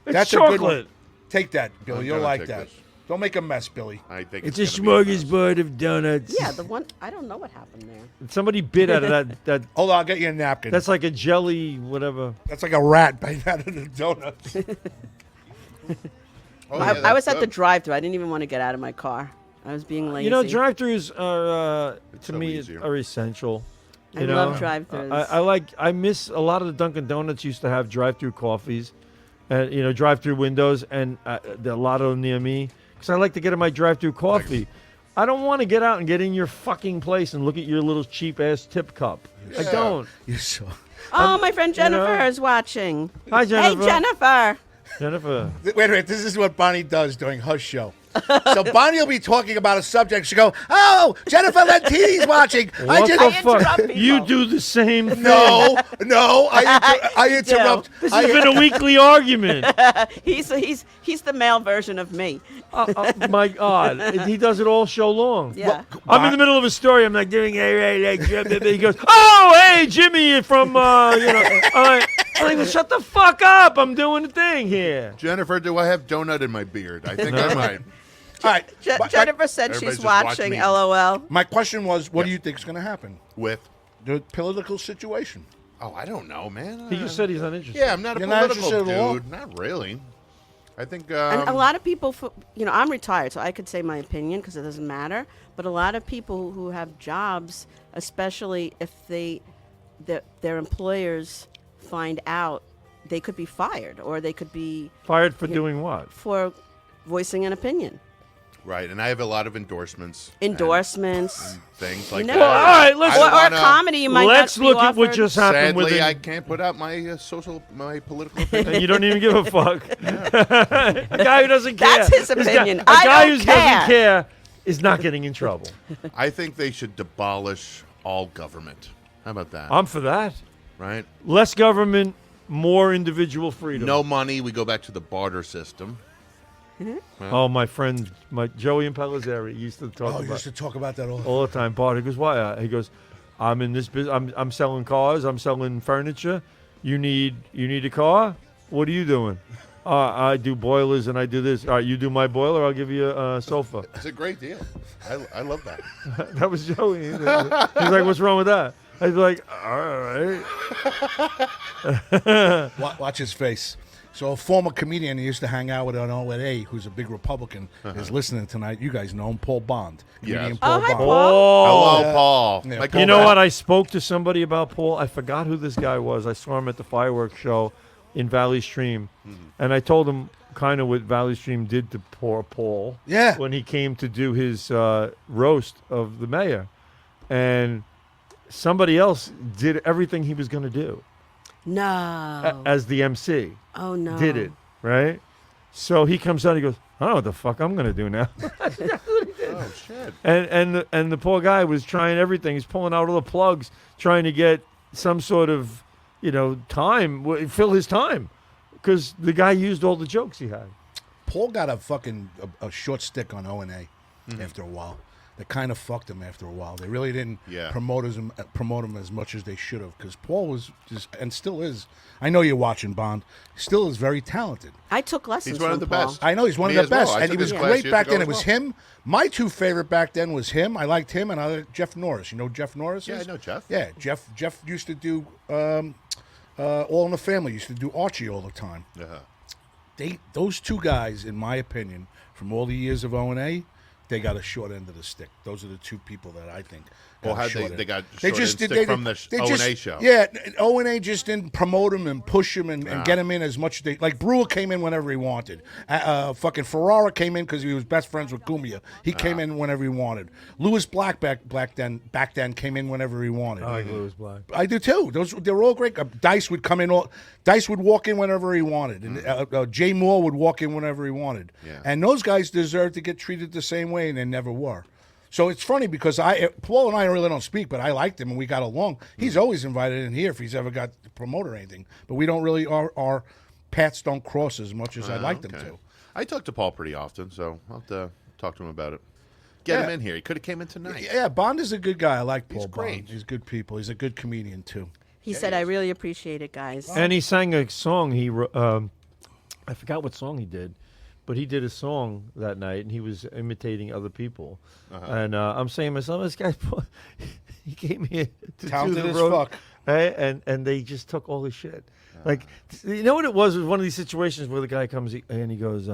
It's That's a good one. chocolate. Take that, Billy. I'm You'll gonna like take that. this. Don't make a mess, Billy. I think It's a gonna be mess. smorgasbord of donuts. Yeah, the one I don't know what happened there. Somebody bit out of that. Hold on, I'll get you a napkin. That's like a jelly, whatever. That's like a rat biting out of the donut. Oh, I yeah, was that's at the good. drive-thru. I didn't even want to get out of my car. I was being lazy. You know, drive-throughs are It's to so me easier. are essential. I You love know? drive-thrus. I miss a lot of the Dunkin' Donuts used to have drive-through coffees, and drive-through windows, and there are a lot of them near me because I like to get in my drive-through coffee. I don't want to get out and get in your fucking place and look at your little cheap-ass tip cup. I Yeah. don't. You so. Oh, my friend Jennifer know. is watching. Hi, Jennifer. Hey, Jennifer. Jennifer. Wait a minute. This is what Bonnie does during her show. So Bonnie will be talking about a subject. She'll go, "Oh, Jennifer Lentini's watching." What the interrupt fuck? people. You do the same thing. No, I do. interrupt. This has been a weekly argument. He's the male version of me. My God, he does it all show long. Yeah. I'm in the middle of a story. I'm like doing he goes, "Oh, hey, Jimmy from I'm like, well, shut the fuck up. I'm doing a thing here." Jennifer, do I have donut in my beard? I think I might. All right. Jennifer said Everybody's she's just watching watching. me. LOL. My question was, what do Yeah. you think is going to happen? With? The political situation. Oh, I don't know, man. He just said he's not interested. Yeah, I'm not a You're not political interested at all? dude. Not really. I think. And a lot of people, I'm retired, so I could say my opinion because it doesn't matter. But a lot of people who have jobs, especially if their employers find out, they could be fired or they could be Fired for doing what? for voicing an opinion. Right, and I have a lot of endorsements. Endorsements. And things like know, that. Well, all right, let's- I don't Or wanna- comedy, you might Let's not be look at what offered. just happened with Sadly, him. I can't put out my my political opinion. And you don't even give a fuck. A guy who doesn't care. That's his This guy- opinion. A I guy don't who care. doesn't care is not getting in trouble. I think they should abolish all government. How about that? I'm for that. Right? Less government, more individual freedom. No money. We go back to the barter system. Oh, my friend, Joey and Pellizzeri used to talk Oh, you about used to talk about that all. all the time. Barter. He goes, why? He goes, I'm in this business. I'm selling cars. I'm selling furniture. You need a car? What are you doing? I do boilers and I do this. All right, you do my boiler. I'll give you a sofa. It's a great deal. I love that. That was Joey. He's like, what's wrong with that? I'd be like, all right. Watch his face. So a former comedian he used to hang out with on O&A, who's a big Republican, is listening tonight. You guys know him, Paul Bond. Comedian Yes. Paul Oh, hi, Bond. Paul. Oh. Hello, Paul. Yeah, Like, Paul You know Bond. what? I spoke to somebody about Paul. I forgot who this guy was. I saw him at the fireworks show in Valley Stream, and I told him kind of what Valley Stream did to poor Paul. Yeah. When he came to do his roast of the mayor, and somebody else did everything he was going to do No. as the MC. Oh no. Did it right? So he comes out. He goes, "I don't know what the fuck I'm going to do now." Oh shit! And the poor guy was trying everything. He's pulling out all the plugs, trying to get some sort of, time, fill his time, because the guy used all the jokes he had. Paul got a fucking a short stick on O&A after a while. They kind of fucked him after a while. They really didn't promote him as much as they should have, because Paul was just, and still is. I know you're watching Bond. Still is very talented. I took lessons. He's one of the from Paul. best. I know he's one Me of the as well. best, I and he took was his class great years back ago then. as It was well. him. My two favorite back then was him. I liked him, and I liked Jeff Norris. You know who Jeff Norris Yeah, is? I know Jeff. Yeah, Jeff used to do All in the Family. Used to do Archie all the time. Those two guys, in my opinion, from all the years of O&A, they got a short end of the stick. Those are the two people that I think. Well, how short they end. got They short just end did- stick they- from the they O&A just- show. Yeah, O&A just didn't promote him and push him and get him in as much. Like Brewer came in whenever he wanted. Fucking Ferrara came in because he was best friends with Cumia. He came in whenever he wanted. Lewis Black back then came in whenever he wanted. I like Lewis Black. I do too. They were all great. Dice would come in. Dice would walk in whenever he wanted, and Jay Moore would walk in whenever he wanted. Yeah. And those guys deserved to get treated the same way, and they never were. So it's funny because Paul and I really don't speak, but I liked him and we got along. He's always invited in here if he's ever got to promote or anything. But we don't really our paths don't cross as much as I'd like them to. I talk to Paul pretty often, so I'll have to talk to him about it. Get him in here. He could have came in tonight. Yeah, Bond is a good guy. I like Paul great. Bond. He's good people. He's a good comedian too. He said, "I really appreciate it, guys." And he sang a song. I forgot what song he did, but he did a song that night, and he was imitating other people. And I'm saying to myself, this guy, he came here to Talented do the as road, fuck. right? And they just took all his shit. Like, you know what it was? It was one of these situations where the guy comes and he goes,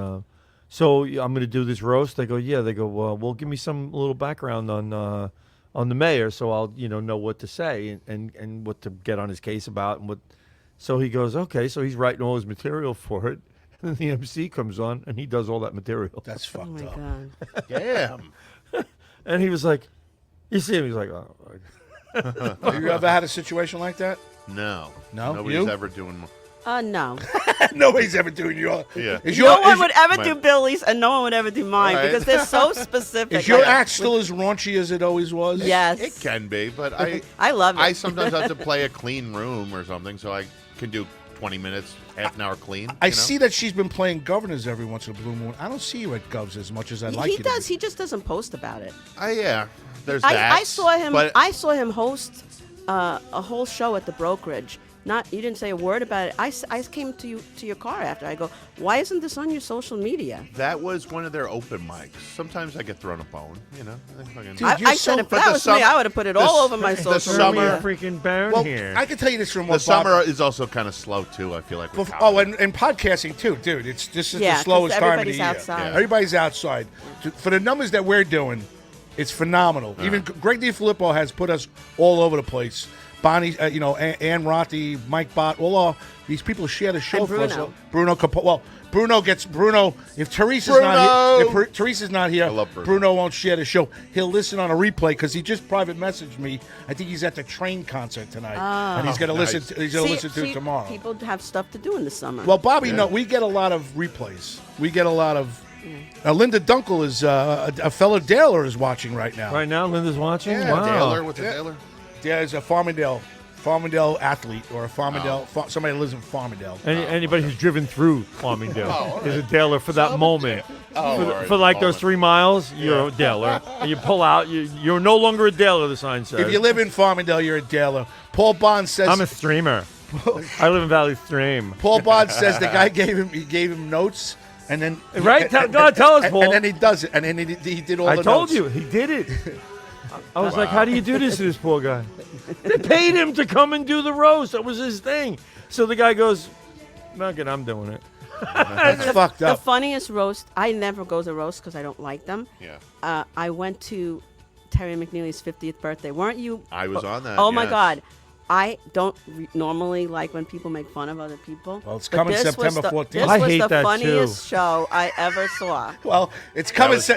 "So I'm going to do this roast." They go, "Yeah." They go, "Well, give me some little background on the mayor, so I'll know what to say and what to get on his case about and what." So he goes, "Okay." So he's writing all his material for it. And then the MC comes on, and he does all that material. That's Oh fucked my up. God. Damn. And he was like, you see him, he's like, oh. Have you ever had a situation like that? No. No? Nobody's You? ever doing. No. Nobody's ever doing your. Yeah. Is No your, one is, would ever my- do Billy's, and no one would ever do mine Right. because they're so specific. is your Like, act still as raunchy as it always was? Yes. It can be, but I I love it. I sometimes have to play a clean room or something, so I can do 20 minutes, half an hour clean. I you know? see that she's been playing governors every once in a blue moon. I don't see you at Govs as much as I'd like he you does. to. He just doesn't post about it. Yeah. There's that. I saw him. But I saw him host a whole show at the brokerage. You didn't say a word about it. I came to your car after. I go, why isn't this on your social media? that was one of their open mics. Sometimes I get thrown a bone, I fucking- Dude, I you're said so- if but that the was me, summer- I would have put it all over my the social summer- media. freaking Baron Well, here. I can tell you this from the what Bob. summer is also kind of slow too. I feel like. with Oh, comedy. and podcasting too, dude. This is Yeah, the 'cause slowest time of the everybody's year. outside. Yeah. Everybody's outside. For the numbers that we're doing, it's phenomenal. Even Greg DiFilippo has put us all over the place. Bonnie, Ann Rothi, Mike Bott, these people share the show And for us. Bruno. Bruno Capo. Well, Bruno. If Teresa's Bruno! not here, if Teresa's not here, I love Bruno. won't share the show. He'll listen on a replay because he just private messaged me. I think he's at the Train concert tonight, and he's going to nice. listen. He's going to listen to it tomorrow. People have stuff to do in the summer. Well, Bobby, no, we get a lot of replays. We get a lot of. Linda Dunkel is a fellow Daler is watching right now. right now, Linda's watching. Yeah, Wow. Taylor, what's Yeah. a Taylor? There's a Farmingdale athlete or a Farmingdale somebody that lives in Farmingdale. Anybody who's driven through Farmingdale is a Daler for that moment. Oh, for, all right, for like moment. those 3 miles, you're a Daler. And you pull out, you're no longer a Daler, the sign says. If you live in Farmingdale, you're a Daler. Paul Bond says. I'm a streamer. I live in Valley Stream. Paul Bond says the guy gave him notes. And then Right? God, tell us, Paul. And then he does it, and then he did all I the told notes. you, he did it. I was like, how do you do this to this poor guy? They paid him to come and do the roast. That was his thing. So the guy goes, "Not good, I'm doing it." That's fucked the up. funniest roast. I never go to roast because I don't like them. Yeah. I went to Terry McNeely's 50th birthday. Weren't you? I was on that. Oh my yes. God. I don't normally like when people make fun of other people. Well, it's but coming this was September the- 14th. This I was hate the that, funniest too. show I ever saw. Well, it's coming. was-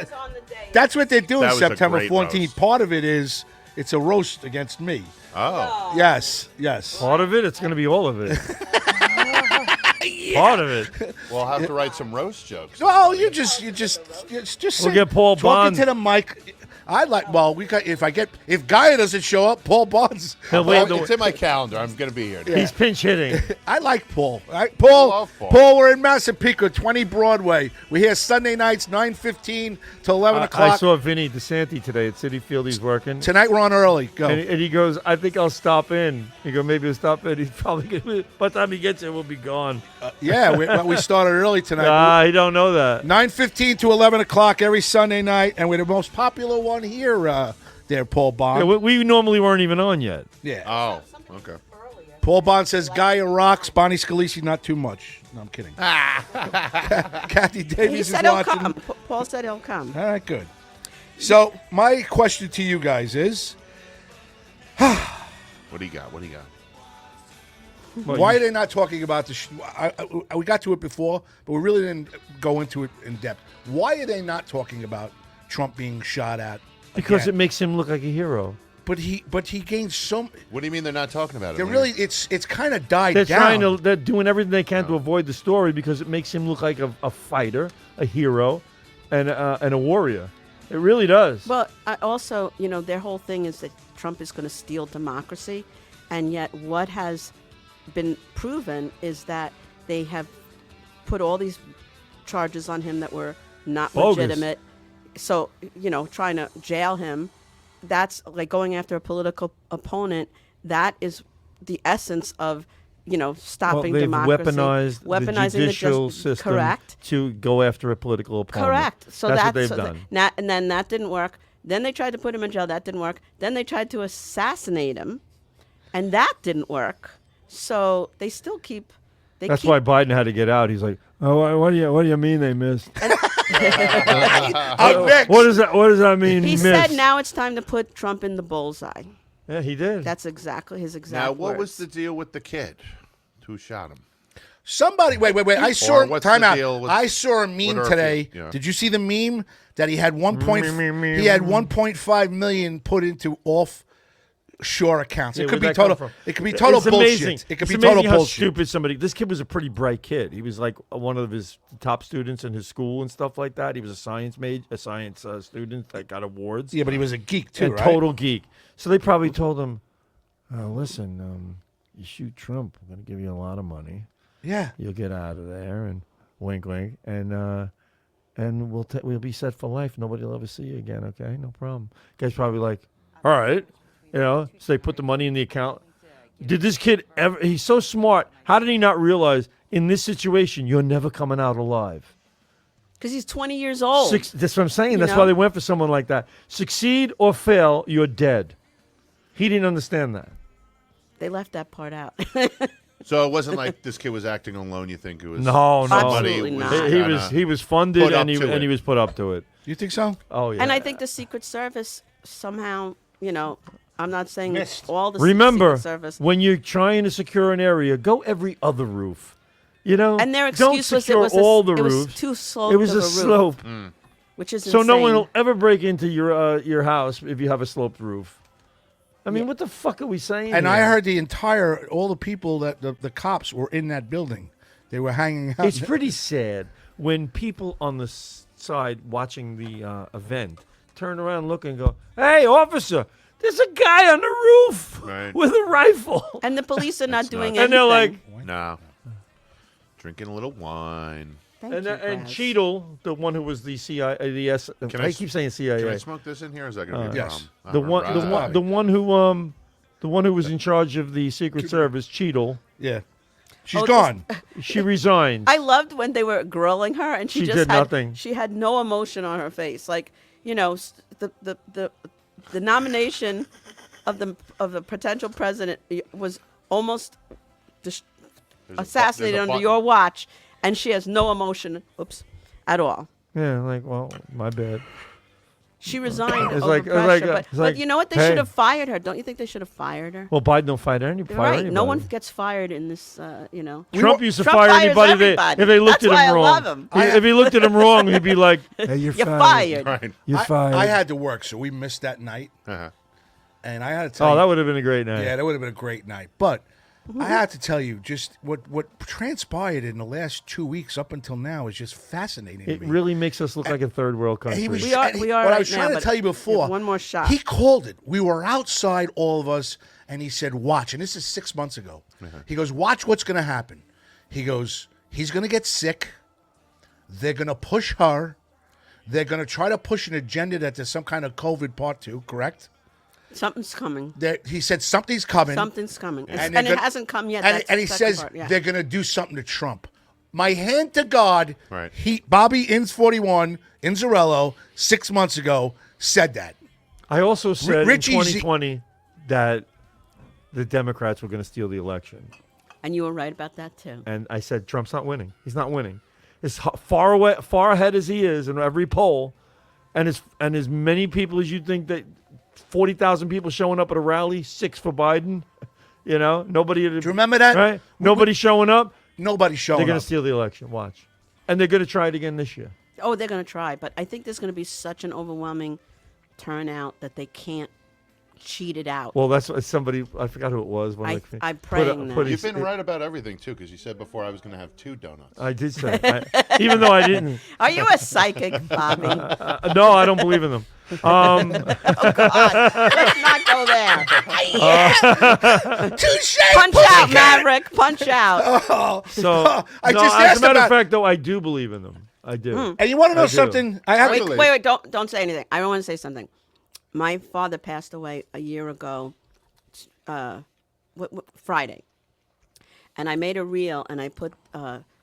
That's what they're doing That was a September great 14th. roast. Part of it is it's a roast against me. Oh. Yes, yes. Part of it, it's going to be all of it. Part of it. We'll have to write some roast jokes. Well, you just We'll sit, get Paul talking Bond. to the mic. I like. Well, we got if Gaia doesn't show up, Paul Bond's. He'll Well, wait, it's in my calendar. I'm going to be here. He's pinch hitting. I like Paul. Paul, love Paul. Paul, we're in Massapequa, 20 Broadway. We're here Sunday nights, 9:15 to 11 I o'clock. saw Vinny DeSanti today at City Field. He's working. Tonight we're on early. Go. And he goes, I think I'll stop in. He goes, maybe he'll stop in. He's probably going to, by the time he gets here, we'll be gone. Yeah, we started early tonight. He don't know that. 9:15 to 11 o'clock every Sunday night, and we're the most popular one here. There, Paul Bond. Yeah, we normally weren't even on yet. Yeah. Oh, okay. Paul Bond says Gaia rocks. Bonnie Scalise, not too much. No, I'm kidding. Kathy He Davies is said he'll watching. come. Paul said he'll come. All right, good. So my question to you guys is, What do you got? What do you got? Well, why you- are they not talking about this? We got to it before, but we really didn't go into it in depth. Why are they not talking about Trump being shot at? Because it again? makes him look like a hero. But he gained so. What do you mean they're not talking about it? They're What do you really. It's kind of died They're down. they're doing everything they can to avoid the story because it makes him look like a fighter, a hero, and a warrior. It really does. Well, I also, their whole thing is that Trump is going to steal democracy, and yet what has been proven is that they have put all these charges on him that were not Bogus. legitimate. So, trying to jail him, that's like going after a political opponent. That is the essence of, stopping they've democracy. weaponized the judicial system Correct. to go after a political opponent. Correct. So that's what that's they've done. And then that didn't work. Then they tried to put him in jail. That didn't work. Then they tried to assassinate him, and that didn't work. So they still keep. That's why Biden had to get out. He's like, oh, what do you mean they missed? I'm next. What does that mean? He missed? said now it's time to put Trump in the bullseye. Yeah, he did. That's exactly his exact Now, what was words. the deal with the kid who shot him? Somebody, wait. I saw. Or what's Time the out. deal with- I saw a meme with today. Urfi? Yeah. Did you see the meme that he had 1.5 million put into offshore accounts? Yeah, It could where'd be that come total. from? It could be total It's bullshit. amazing. It could It's be total amazing how bullshit. stupid somebody. This kid was a pretty bright kid. He was like one of his top students in his school and stuff like that. He was a science student that got awards. Yeah, but he was a geek too, and right? total geek. So they probably told him, "Listen, you shoot Trump, we're going to give you a lot of money. Yeah. You'll get out of there." And wink, wink, and we'll be set for life. Nobody will ever see you again. Okay, no problem. Guy's probably like, "All right," So they put the money in the account. Did this kid ever? He's so smart. How did he not realize in this situation you're never coming out alive? Because he's 20 years old. That's what I'm saying. You That's know? why they went for someone like that. Succeed or fail, you're dead. He didn't understand that. They left that part out. So it wasn't like this kid was acting alone. You think it was No, somebody Absolutely was not. He was funded put up and he to it. was put up to it. You think so? Oh yeah. And I think the Secret Service somehow, I'm not saying Missed. all the Remember, Secret Service. when you're trying to secure an area, go every other roof. And their don't excuse was secure it was all the it was roofs. too slow. It was of a roof, slope, which is so insane. no one will ever break into your house if you have a sloped roof. I mean, what the fuck are we saying? And I here? heard all the people that the cops were in that building. They were hanging out. It's pretty sad when people on the side watching the event turn around, look, and go, "Hey, officer, there's a guy on the roof Right. with a rifle." And the police are not That's doing nuts. anything. And they're like, no drinking a little wine. Thank and you, and Braz. Cheadle, the one who was the CIA, Can I I keep saying CIA. Can I smoke this in here? Or is that going to be a Yes. problem? The one, the Right. one, the one who was in charge of the Secret Service, Cheadle. yeah. She's Oh, gone. She resigned. I loved when they were grilling her, and she She just did had nothing. She had no emotion on her face. Like the nomination of the potential president was almost assassinated under button. your watch, and she has no emotion. At all. Yeah, like, well, my bad. She resigned It's over like- it's pressure, like, but, it's like, you know what? They hey. should have fired her. Don't you think they should have fired her? Well, Biden don't fire Right. anybody. No one gets fired in this, you know. Trump used to Trump fire fires anybody everybody. if they looked That's at why him I wrong. love him. If he looked at him wrong, he'd be like, "Hey, You're fired. Right. You're fired." I had to work, so we missed that night. Uh-huh. And I had to tell Oh, you. that would have been a great night. Yeah, that would have been a great night. But I had to tell you, just what transpired in the last 2 weeks up until now is just fascinating It to me. really makes us look like a third world country. He was, We are- and we are what I right was now, trying to but tell you before. one more shot. He called it. We were outside, all of us, and he said, "Watch." And this is 6 months ago. He goes, "Watch what's going to happen." He goes, "He's going to get sick. They're going to push her. They're going to try to push an agenda that there's some kind of COVID part 2, correct?" Something's coming. He said something's coming. Something's coming. And And they're it gonna- hasn't come yet. And, That's and he the second says part, yeah. they're going to do something to Trump. My hand to God, Right. Bobby Ins41, Inzarello, 6 months ago, said that. I also said Richie in Z- 2020 that the Democrats were going to steal the election, And you were right about that, too. and I said Trump's not winning. He's not winning. As far away, far ahead as he is in every poll, and as many people as you think that 40,000 people showing up at a rally, 6 for Biden. You know, nobody. Do you remember that? Right? Nobody showing up. Nobody's showing They're going up. to steal the election. Watch, and they're going to try it again this year. Oh, they're going to try. But I think there's going to be such an overwhelming turnout that they can't cheat it out. Well, that's what somebody. I forgot who it was. One I'm of the- praying that. You've been right about everything, too, because you said before I was going to have 2 donuts. I did say, even though I didn't. Are you a psychic, Bobby? No, I don't believe in them. God, let's not go there. Touche! Punch out, Maverick. Punch out. So, I no, just as asked a matter about- of fact, though, I do believe in them. I do. And you want to know I do. something? I have Wait, to. wait, don't say anything. I want to say something. My father passed away a year ago, Friday, and I made a reel and I put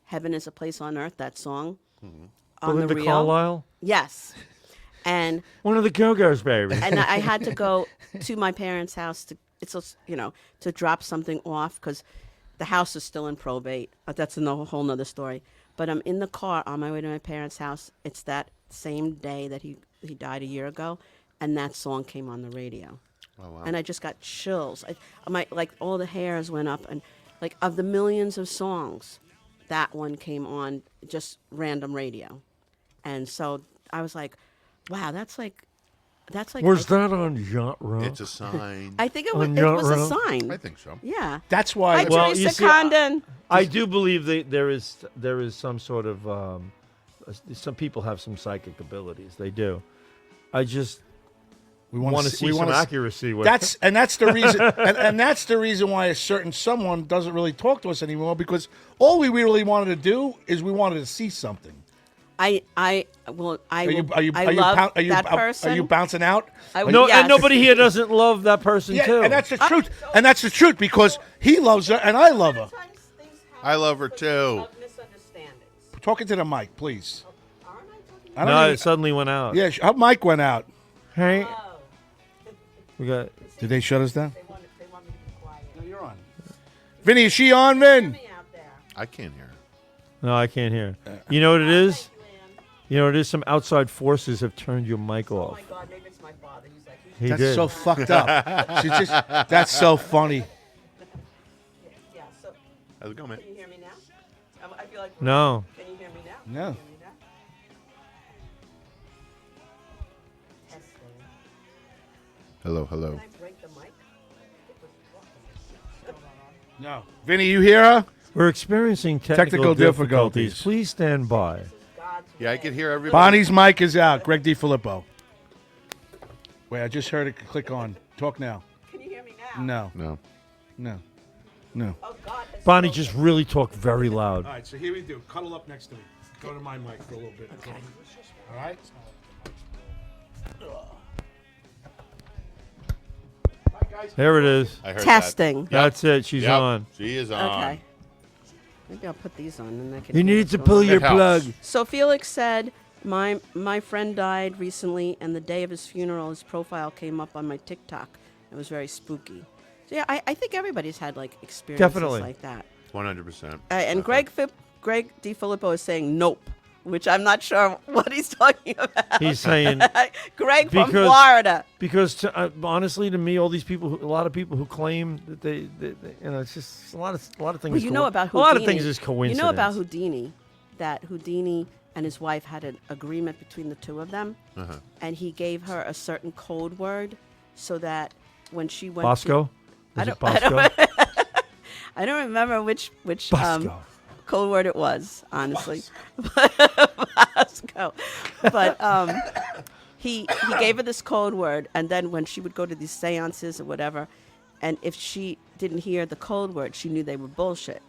"Heaven Is a Place on Earth," that song, on the Belinda reel. Carlisle, Yes, and one of the Go-Go's, baby. and I had to go to my parents' house to drop something off because the house is still in probate. That's a whole nother story. But I'm in the car on my way to my parents' house. It's that same day that he died a year ago, and that song came on the radio. Oh, wow. And I just got chills. Like all the hairs went up, and like of the millions of songs, that one came on just random radio, and so I was like, wow, that's like. Was that on Yacht Rock? It's a sign. I think it On was your a own? sign. I think so. Yeah. That's why. Hi, Well, Teresa you see, Condon. I do believe that there is some sort of some people have some psychic abilities. They do. I just we want to see we some wanna accuracy. With That's the reason, and that's the reason why a certain someone doesn't really talk to us anymore, because all we really wanted to do is we wanted to see something. I Are love that person. Are you bouncing out? I would, no, yes. and nobody here doesn't love that person Yeah, too. and that's the truth. And that's the truth, because he loves her and I love her. I love her, too. Misunderstandings. Talking to the mic, please. I don't no, even- it suddenly went out. Yeah, her mic went out. Hey, we got. Did they shut us down? They want me to be quiet. No, you're on. Vinny, is she on, Vin? Me out there. I can't hear her. No, I can't hear. You know what it is? You know what it is? Some outside forces have turned your mic Oh off. my God, maybe it's my father. He's like, He That's did. so fucked up. That's so funny. yeah. So How's it going, man? can you hear me now? I feel like. No. Can you hear me now? No. Can you hear me now? Testing. Hello, hello. Can I break the mic? No. Vinny, you hear her? We're experiencing Technical difficulties. difficulties. Please stand by. God's Yeah, I way. can hear everybody. Bonnie's mic is out. Greg DiFilippo. Wait, I just heard it click on. Talk now. Can you hear me now? No. No. No. No. Oh God. that's Bonnie so just good. really talked very loud. All right, so here we do. Cuddle up next to me. Go to my mic for a little bit. Okay. All right? Bye, guys. There it is. I heard Testing. That's it. She's that. Yep, on. She is on. Okay. Maybe I'll put these on and I can. You hear need what's to going pull on. your It helps. plug. So Felix said, my friend died recently, and the day of his funeral, his profile came up on my TikTok. It was very spooky. So yeah, I think everybody's had like experiences Definitely. like that. 100%. And Greg DiFilippo is saying, nope. which I'm not sure what he's talking about. He's saying Greg from Because- Florida. because honestly, to me, all these people, a lot of people who claim that they it's just a lot of things. Well, you know about a Houdini. lot of things is coincidence. You know about Houdini, that Houdini and his wife had an agreement between the two of them, and he gave her a certain code word so that when she went Bosco. I Was it don't- I Bosco? I don't remember which Bosco. code word it was, honestly. Bosco. But he gave her this code word, and then when she would go to these seances or whatever, and if she didn't hear the code word, she knew they were bullshit.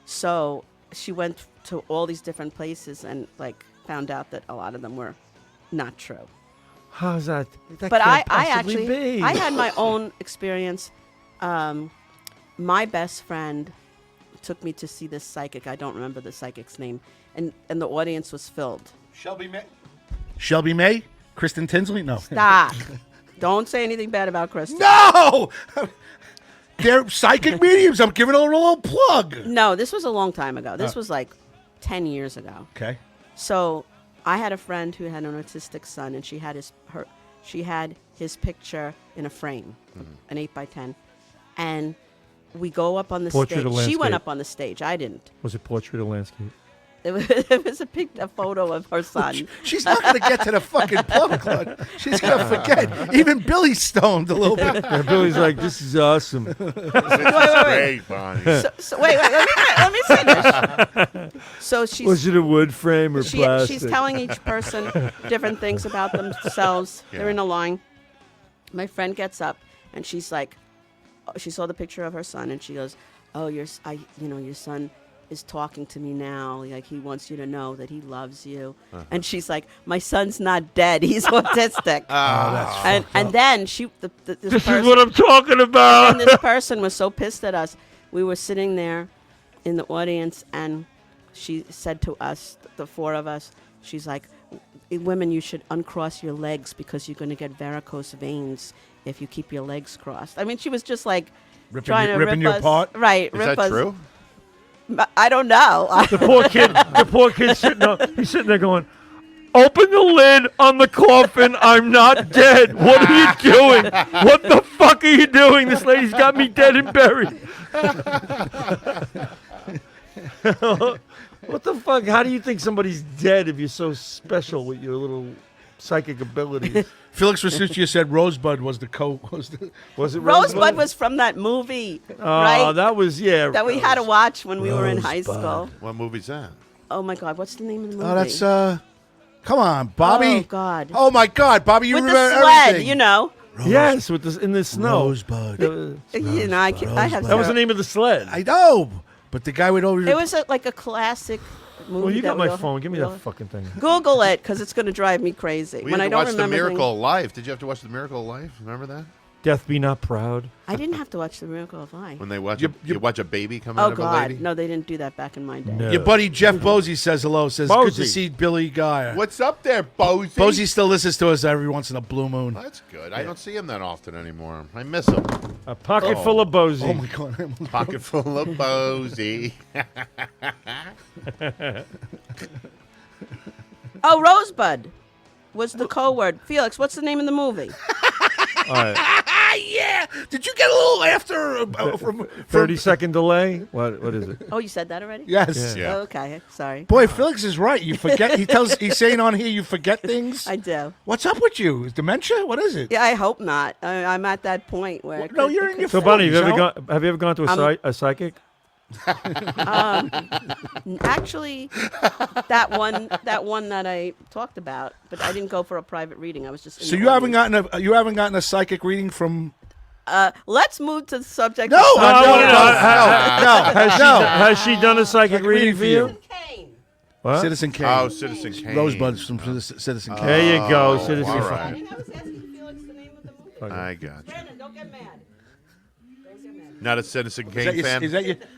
So she went to all these different places and like found out that a lot of them were not true. How's that? That But can't I possibly actually be. I had my own experience. My best friend took me to see this psychic. I don't remember the psychic's name, and the audience was filled. Shelby May. Shelby May. Kristen Tinsley. No. Stop! Don't say anything bad about Kristen. No. They're psychic mediums. I'm giving her a little plug. No, this was a long time ago. This was like 10 years ago. Okay. So I had a friend who had an autistic son, and she had his picture in a frame, an 8x10, and we go up on the Portrait of stage. She went landscape. up on the stage. I didn't. Was it portrait or landscape? It was a photo of her son. She's not going to get to the fucking plug, Claude. She's going to forget. Even Billy's stoned a little bit. And Billy's like, this is awesome. This is great, Bonnie. So wait, let me finish. So she's Was it a wood frame or plastic? she's telling each person different things about themselves. They're in a line. My friend gets up and she's like, she saw the picture of her son and she goes, "Oh, your son is talking to me now. Like he wants you to know that he loves you." And she's like, "My son's not dead. He's autistic." And then this This person, is what I'm talking about. and this person was so pissed at us. We were sitting there in the audience, and she said to us, the four of us, she's like, "Women, you should uncross your legs because you're going to get varicose veins if you keep your legs crossed." I mean, she was just like trying to ripping rip you us. apart? Right. Is rip that us. true? I don't know. The poor kid he's sitting there going, "Open the lid on the coffin. I'm not dead. What are you doing? What the fuck are you doing? This lady's got me dead and buried." What the fuck? How do you think somebody's dead if you're so special with your little psychic abilities? Felix Rasuccia said Rosebud was the Was it Rosebud was from that movie, Oh, right? that was, yeah. That we had to watch when we were in high school. What movie's that? Oh my God, what's the name of the movie? Oh, that's come on, Bobby. Oh God. Oh my God, Bobby, you With remember the sled, everything. you know. Yes, with this in the snow. Rosebud. You know, I have. That was the name of the sled. I know, but the guy would always. It was like a classic movie. Well, you that got we my all- phone. Give me we all- that fucking thing. Google it, because it's going to drive me crazy. We when had I to don't watch The remember Miracle things. of Life. Did you have to watch The Miracle of Life? Remember that? Death Be Not Proud. I didn't have to watch The Miracle of Life. When they watch You- you watch a baby come out Oh of a lady? God, no, they didn't do that back in my day. No. Your buddy Jeff Bosey says hello. Says good to Bosey. see Billy Guy. What's up there, Bozy? Bosey still listens to us every once in a blue moon. That's good. I don't see him that often anymore. I miss him. A pocket full of Bozy. Oh my God. Pocket full of Bozy. Oh, Rosebud was the code word. Felix, what's the name of the movie? All right. Yeah. Did you get a little after from 30-second delay. What is it? Oh, you said that already? Yes. Yeah. Oh, okay, sorry. Boy, Felix is right. You forget. He's saying on here you forget things. I do. What's up with you? Is dementia? What is it? Yeah, I hope not. I'm at that point where. it No, could- you're it in your So, could- Bonnie, have Bonnie, you ever gone to a psychic? Actually, that one that I talked about, but I didn't go for a private reading. I was just. in So the you haven't audience. gotten a psychic reading from. Let's move to the subject. No, of no, I wanna no, know. no. Has she done a psychic reading for you? Kane. What? Citizen Kane. Oh, Citizen Kane. Rosebuds from Citizen Kane. There you go, Oh, Citizen all Kane. right. I was asking Felix the name of the movie. I got you. Brandon, don't get mad. Don't get mad. Not a Citizen Is Kane that, your, fan?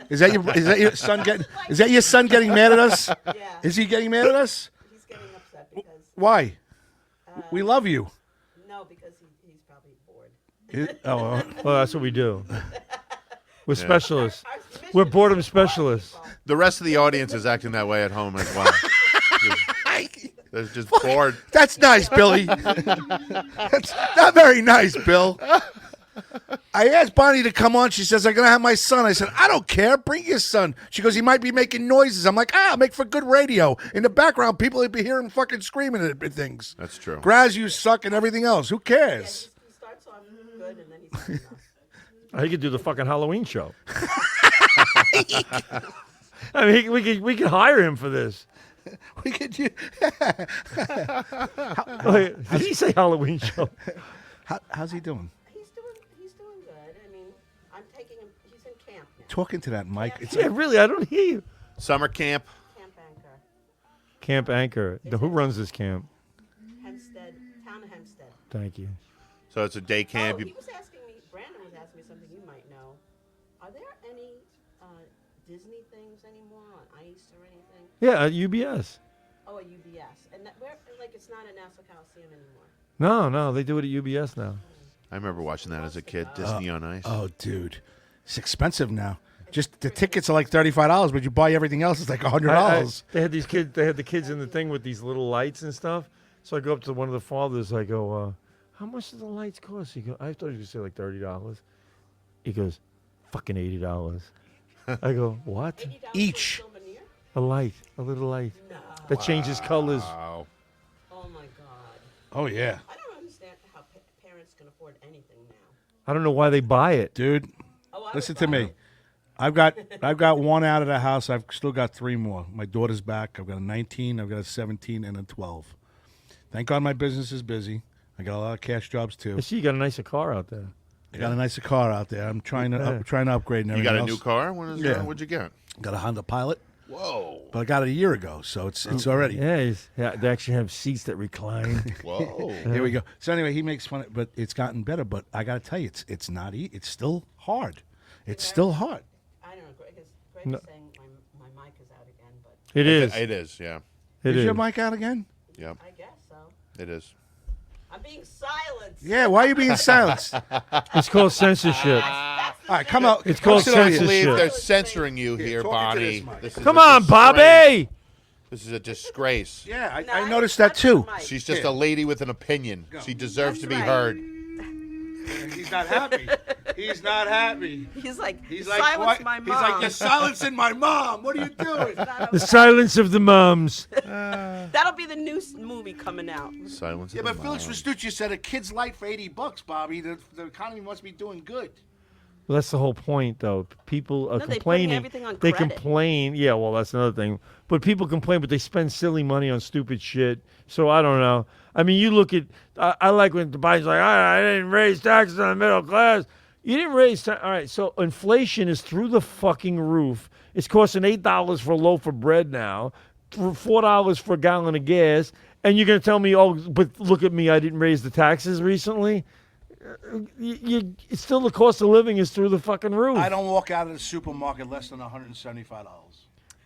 is that your son getting? Is that your son getting mad at us? Yeah, Is he getting mad at us? he's getting upset because Why? We love you. no, because he's probably bored. Well, that's what we do. We're specialists. We're boredom specialists. The rest of the audience is acting that way at home as well. They're just bored. That's nice, Billy. That's not very nice, Bill. I asked Bonnie to come on. She says, I'm going to have my son. I said, I don't care. Bring your son. She goes, he might be making noises. I'm like, make for good radio. In the background, people would be hearing fucking screaming at things. That's true. Graz, you suck, and everything else. Who cares? He starts off good and then he starts off. He could do the fucking Halloween show. I mean, we could hire him for this. We could do. Wait, did he say Halloween show? How's he doing? He's doing good. I mean, I'm taking him. He's in camp now. Talking to that mic. It's Yeah, really, I don't hear you. Summer camp. Camp Anchor, Camp Anchor. Who runs this camp? Hempstead, town of Hempstead. Thank you. So it's a day camp. Oh, he was asking me. Brandon was asking me something you might know. Are there any Disney things anymore on ice or anything? Yeah, at UBS. Oh, at UBS, and it's not at Nassau Coliseum anymore. No, they do it at UBS now. I remember watching that as a kid. Disney on Ice. Oh, dude, it's expensive now. Just the tickets are like $35, but you buy everything else, it's like $100. They had these kids. They had the kids in the thing with these little lights and stuff. So I go up to one of the fathers. I go, "How much do the lights cost?" He goes, "I thought you would say like $30." He goes, "Fucking $80." I go, "What?" $80 Each. for a souvenir? A light, a little light No. that changes colors. Wow. Oh my God. Oh yeah, I don't understand how parents can afford anything now. I don't know why they buy it. dude. Oh, I Listen would to buy me. it. I've got one out of the house. I've still got 3 more. My daughter's back. I've got a 19, I've got a 17, and a 12. Thank God my business is busy. I got a lot of cash jobs too. I see you got a nicer car out there. I got a nicer car out there. I'm trying to upgrade and You everything got a else. new car? Yeah. What'd you get? Got a Honda Pilot, Whoa. but I got it a year ago, so it's already. Yeah, they actually have seats that recline. Whoa. Here we go. So anyway, he makes fun, but it's gotten better. But I got to tell you, it's not easy. It's still hard. It's still hard. I don't know. Greg No. is saying my mic is out again, but It is. It is, yeah. It Is is. your mic out again? Yep. I guess so. It is. I'm being silenced. Yeah. Why are you being silenced? All It's called censorship. right, come out. It's called Come sit over I here. censorship. believe they're censoring you here, talk into Bonnie. this mic. This is Come a on, disgrace. Bobby. This is a disgrace. Yeah, No, I it's noticed not that too. the mic. She's just a lady with an opinion. She deserves That's to be right. heard. He's not happy. He's not happy. He's like, He's silence like, my mom. He's like, you're silencing my mom. What are you doing? The silence of the mums. That'll be the new movie coming out. Silence. Yeah, of the but Felix mom. Restucci said a kid's light for $80, Bobby. The economy must be doing good. Well, that's the whole point, though. People are No, they're putting complaining. everything on They credit. complain. Yeah, well, that's another thing. But people complain, but they spend silly money on stupid shit. So I don't know. I mean, you look at. I like when Biden's like, I didn't raise taxes on the middle class. You didn't raise. All right. So inflation is through the fucking roof. It's costing $8 for a loaf of bread now, $4 for a gallon of gas, and you're gonna tell me, oh, but look at me, I didn't raise the taxes recently. It's still the cost of living is through the fucking roof. I don't walk out of the supermarket less than $175.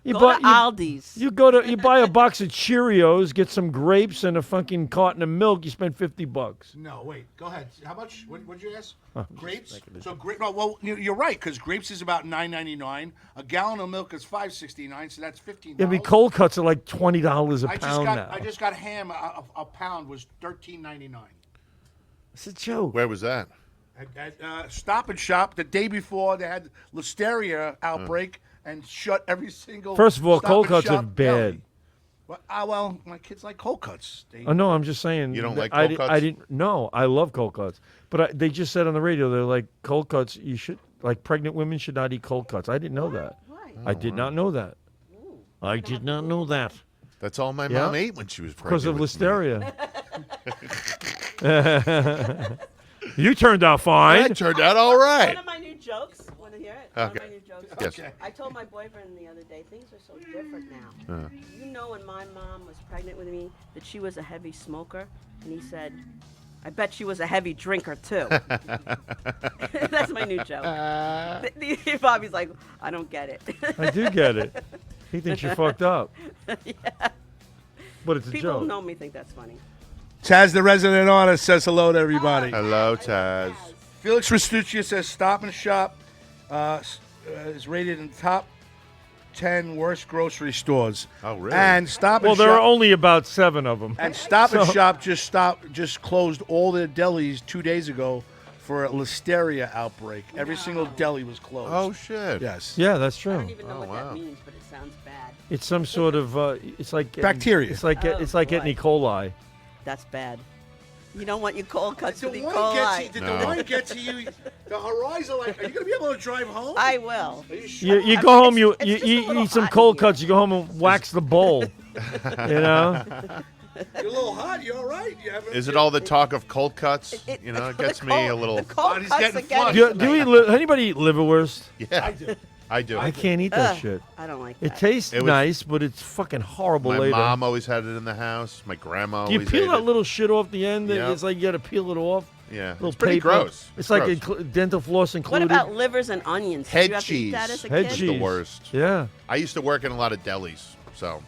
You Go buy- to Aldi's. You buy a box of Cheerios, get some grapes and a fucking carton of milk. You spend $50. No, wait. Go ahead. How much? What'd you ask? Grapes. So No, well, you're right because grapes is about $9.99. A gallon of milk is $5.69. So that's $15. I mean, cold cuts are like $20 a I pound now. I just got ham. A pound was $13.99. It's a joke. Where was that? At Stop and Shop the day before they had listeria outbreak and shut every single. First of all, Stop cold and cuts are Shop bad. deli. Well, my kids like cold cuts. Oh no, I'm just saying. You don't that like I cold cuts? I didn't. No, I love cold cuts. But they just said on the radio, they're like cold cuts. You should like pregnant women should not eat cold cuts. I didn't know that. Why? I did not know that. I did not know that That's all my Yeah. mom ate when she was because of pregnant with listeria. You turned out me. fine. That turned out all One right. of my new jokes. Want to hear it? One Okay. of my new jokes. Yes. Okay. I told my boyfriend the other day, things are so different now. You know when my mom was pregnant with me that she was a heavy smoker? And he said, I bet she was a heavy drinker too. That's my new joke. Bobby's like, I don't get it. I do get it. He thinks you're fucked up. But it's a People who joke. know me think that's funny. Taz, the resident artist, says hello to everybody. Hello, Taz. Felix Restucci says Stop and Shop is rated in the top 10 worst grocery stores. Oh, really? And Stop Well, and there Shop. are only about 7 of them. And Stop and So- Shop just closed all their delis 2 days ago for a listeria outbreak. Every single deli was closed. Oh shit. Yes. Yeah, that's I true. don't even know Oh, what wow. that means, but it sounds bad. It's some sort of it's like getting- Bacteria. It's like Oh, it's like getting E. boy. coli. That's bad. You don't want your cold cuts The to be wine cold. gets you, did No. the wine get to you? The horizon, like, are you going to be able to drive home? I will. Are you sure? You go home, you it's you just a eat, little eat some hot in cold here. cuts. You go home and wax the bowl. You know. You're a little hot. You all right? You have Is it all the talk of cold cuts? It- You know, it the gets me cold- a little. The cold Body's cuts getting are getting flushed. Do, to do me. we anybody eat liverwurst? Yeah, I do. I can't eat that Ugh, shit. I don't like It that. tastes It was- nice, but it's fucking horrible My later. mom always had it in the house. My grandma Do you always peel ate that it. little shit off the end? Yep. It's like you got to peel it off. Yeah, Little it's pretty paper. gross. It's like gross. dental floss What included. about livers and onions? Did Head you have to eat that cheese. as a Head kid? cheese. the worst. Yeah. I used to work in a lot of delis, so.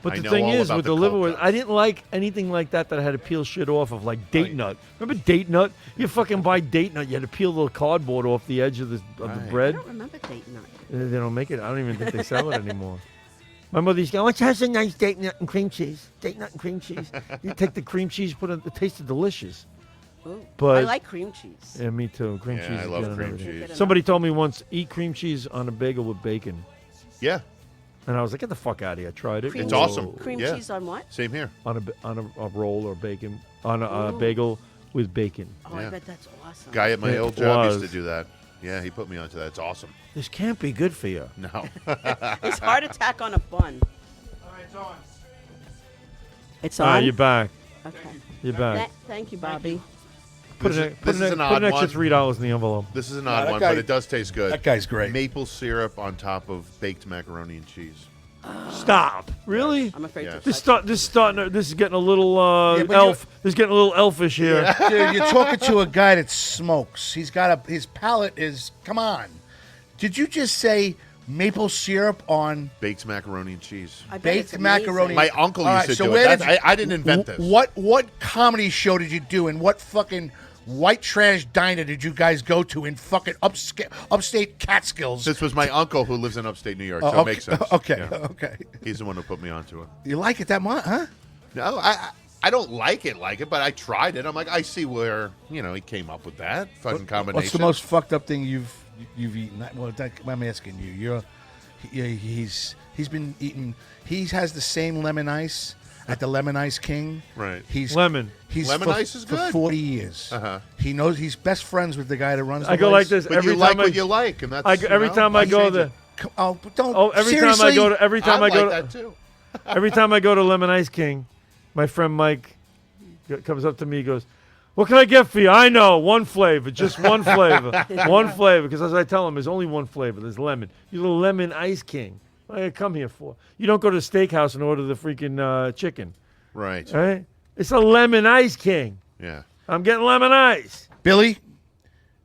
But I the know thing all is, about with the the cold liverwurst, cuts. I didn't like anything like that I had to peel shit off of, like date nut. Remember date nut? You fucking buy date nut, you had to peel the cardboard off the edge of the Right. I bread. don't remember date nut. They don't make it. I don't even think they sell it anymore. My mother used to go, let's have some nice date nut and cream cheese. Date nut and cream cheese. You take the cream cheese, put it, it tasted delicious. Ooh, But- I like cream cheese. Yeah, me too. Cream Yeah, cheese I is love good on cream everything. cheese. Somebody told me once, eat cream cheese on a bagel with bacon. Yeah, And I was like, get the fuck out of here. I tried it. Cream It's Whoa. awesome. Cream Yeah. cheese on what? same here. On a roll or bacon. On a Ooh. bagel with bacon. Oh, Yeah. I bet that's awesome. Guy at my It old job used was. to do that. Yeah, he put me onto that. It's awesome. This can't be good for you. No. It's heart attack on a bun. It's All right, on. you're back. Okay. You're back. Thank you, Bobby. Put This an, is- put this an, is an put odd an extra one. $3 in the envelope. This is an that odd one, guy- but it does taste good. That guy's great. Maple syrup on top of baked macaroni and cheese. Stop. Really? I'm afraid Yes. to This touch this is getting a little Yeah, but elf. This is getting a little elfish here. Dude, you're talking to a guy that smokes. He's got his palate is, come on. Did you just say maple syrup on Baked macaroni and cheese. I bet baked it's amazing. macaroni? My uncle All used right, to so do where it. did That's, I didn't invent this. What comedy show did you do, and what fucking white trash diner did you guys go to in fucking upstate Catskills? This was my uncle who lives in upstate New York, so okay, it makes sense. Okay, Yeah. okay. He's the one who put me onto it. You like it that much, huh? No, I don't like it, but I tried it. I'm like, I see where he came up with that fucking combination. What's the most fucked up thing you've eaten? Well, I'm asking you. He's been eating. He has the same lemon ice at the Lemon Ice King. Right. He's Lemon. He's Lemon for, ice is for good. 40 years. Uh-huh. He knows he's best friends with the guy that runs. I the go like place. this But every you like time what you like, and that's every time I why go change there. it? Oh, but don't. Oh, every seriously? time I go to every time I I go like to that too. every time I go to Lemon Ice King, my friend Mike comes up to me. He goes, "What can I get for you?" I know one flavor, just one flavor, one flavor. Because as I tell him, there's only one flavor. There's lemon. You're the Lemon Ice King. What do I come here for? You don't go to the steakhouse and order the freaking chicken, Right. right? It's a Lemon Ice King. Yeah. I'm getting lemon ice. Billy,